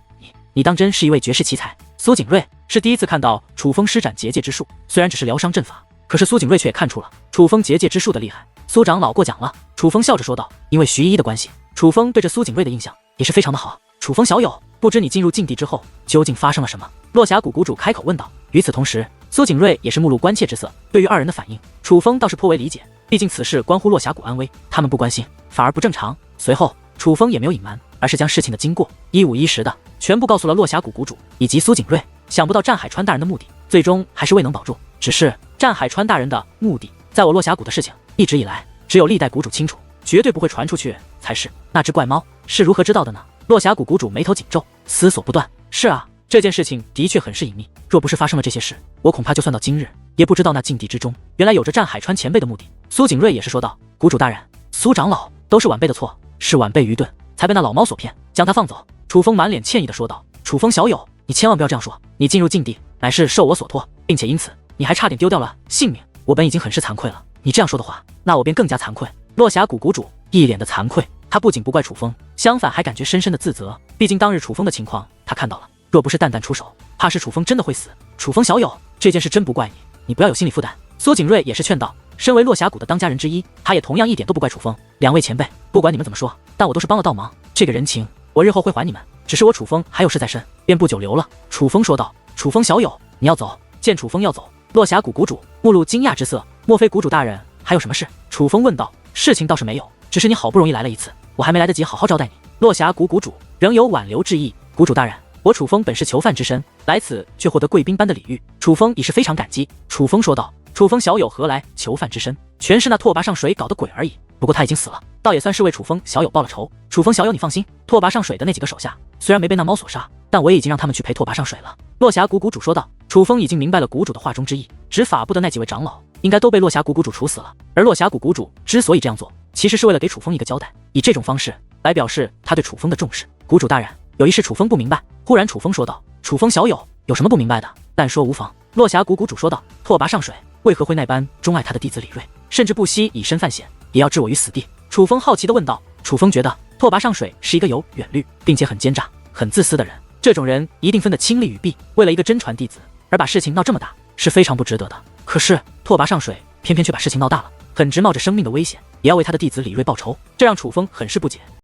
你当真是一位绝世奇才。苏景睿是第一次看到楚风施展结界之术，虽然只是疗伤阵法，可是苏景睿却也看出了楚风结界之术的厉害。苏长老过奖了。楚风笑着说道。因为徐依依的关系，楚风对这苏景睿的印象也是非常的好。楚风小友，不知你进入禁地之后究竟发生了什么？落霞谷谷主开口问道。与此同时，苏景睿也是目露关切之色。对于二人的反应，楚风倒是颇为理解，毕竟此事关乎落霞谷安危，他们不关心反而不正常。随后楚风也没有隐瞒，而是将事情的经过一五一十的全部告诉了落霞谷谷主以及苏景睿。想不到战海川大人的目的最终还是未能保住，只是战海川大人的目的，在我落峡谷的事情一直以来只有历代谷主清楚，绝对不会传出去才是。那只怪猫是如何知道的呢？落峡谷谷主眉头紧皱，思索不断。是啊，这件事情的确很是隐秘，若不是发生了这些事，我恐怕就算到今日也不知道那禁地之中原来有着战海川前辈的目的。苏景睿也是说道。谷主大人，苏长老，都是晚辈的错，是晚辈愚钝，才被那老猫所骗，将他放走。楚风满脸歉意的说道。楚风小友，你千万不要这样说，你进入禁地乃是受我所托，并且因此你还差点丢掉了性命，我本已经很是惭愧了，你这样说的话，那我便更加惭愧。落峡谷谷主一脸的惭愧，他不仅不怪楚风，相反还感觉深深的自责，毕竟当日楚风的情况他看到了，若不是淡淡出手，怕是楚风真的会死。楚风小友，这件事真不怪你，你不要有心理负担。苏景睿也是劝道，身为落峡谷的当家人之一，他也同样一点都不怪楚风。两位前辈，不管你们怎么说，但我都是帮了倒忙，这个人情我日后会还你们，只是我楚风还有事在身，便不久留了。楚风说道。楚风小友，你要走？见楚风要走，落峡谷谷主目露惊讶之色，莫非谷主大人还有什么事？楚风问道。事情倒是没有，只是你好不容易来了一次，我还没来得及好好招待你。落峡谷谷主仍有挽留之意。谷主大人，我楚风本是囚犯之身，来此却获得贵宾般的礼遇，楚风已是非常感激。楚风说道。楚风小友何来囚犯之身？全是那拓跋上水搞的鬼而已，不过他已经死了，倒也算是为楚风小友报了仇。楚风小友你放心，拓跋上水的那几个手下虽然没被那猫所杀，但我也已经让他们去陪拓跋上水了。落峡谷谷主说道。楚风已经明白了谷主的话中之意，执法部的那几位长老应该都被落峡谷谷主处死了，而落峡谷谷主之所以这样做，其实是为了给楚风一个交代，以这种方式来表示他对楚风的重视。谷主大人，有一事楚风不明白。忽然楚风说道。楚风小友，有什么不明白的？但说无妨。落峡谷谷主说道。拓跋上水为何会那般钟爱他的弟子李锐，甚至不惜以身犯险，也要置我于死地？楚风好奇地问道。楚风觉得拓跋上水是一个有远虑，并且很奸诈、很自私的人，这种人一定分得清利与弊，为了一个真传弟子而把事情闹这么大，是非常不值得的。可是拓跋上水偏偏却把事情闹大了，很直冒着生命的危险，也要为他的弟子李锐报仇，这让楚风很是不解。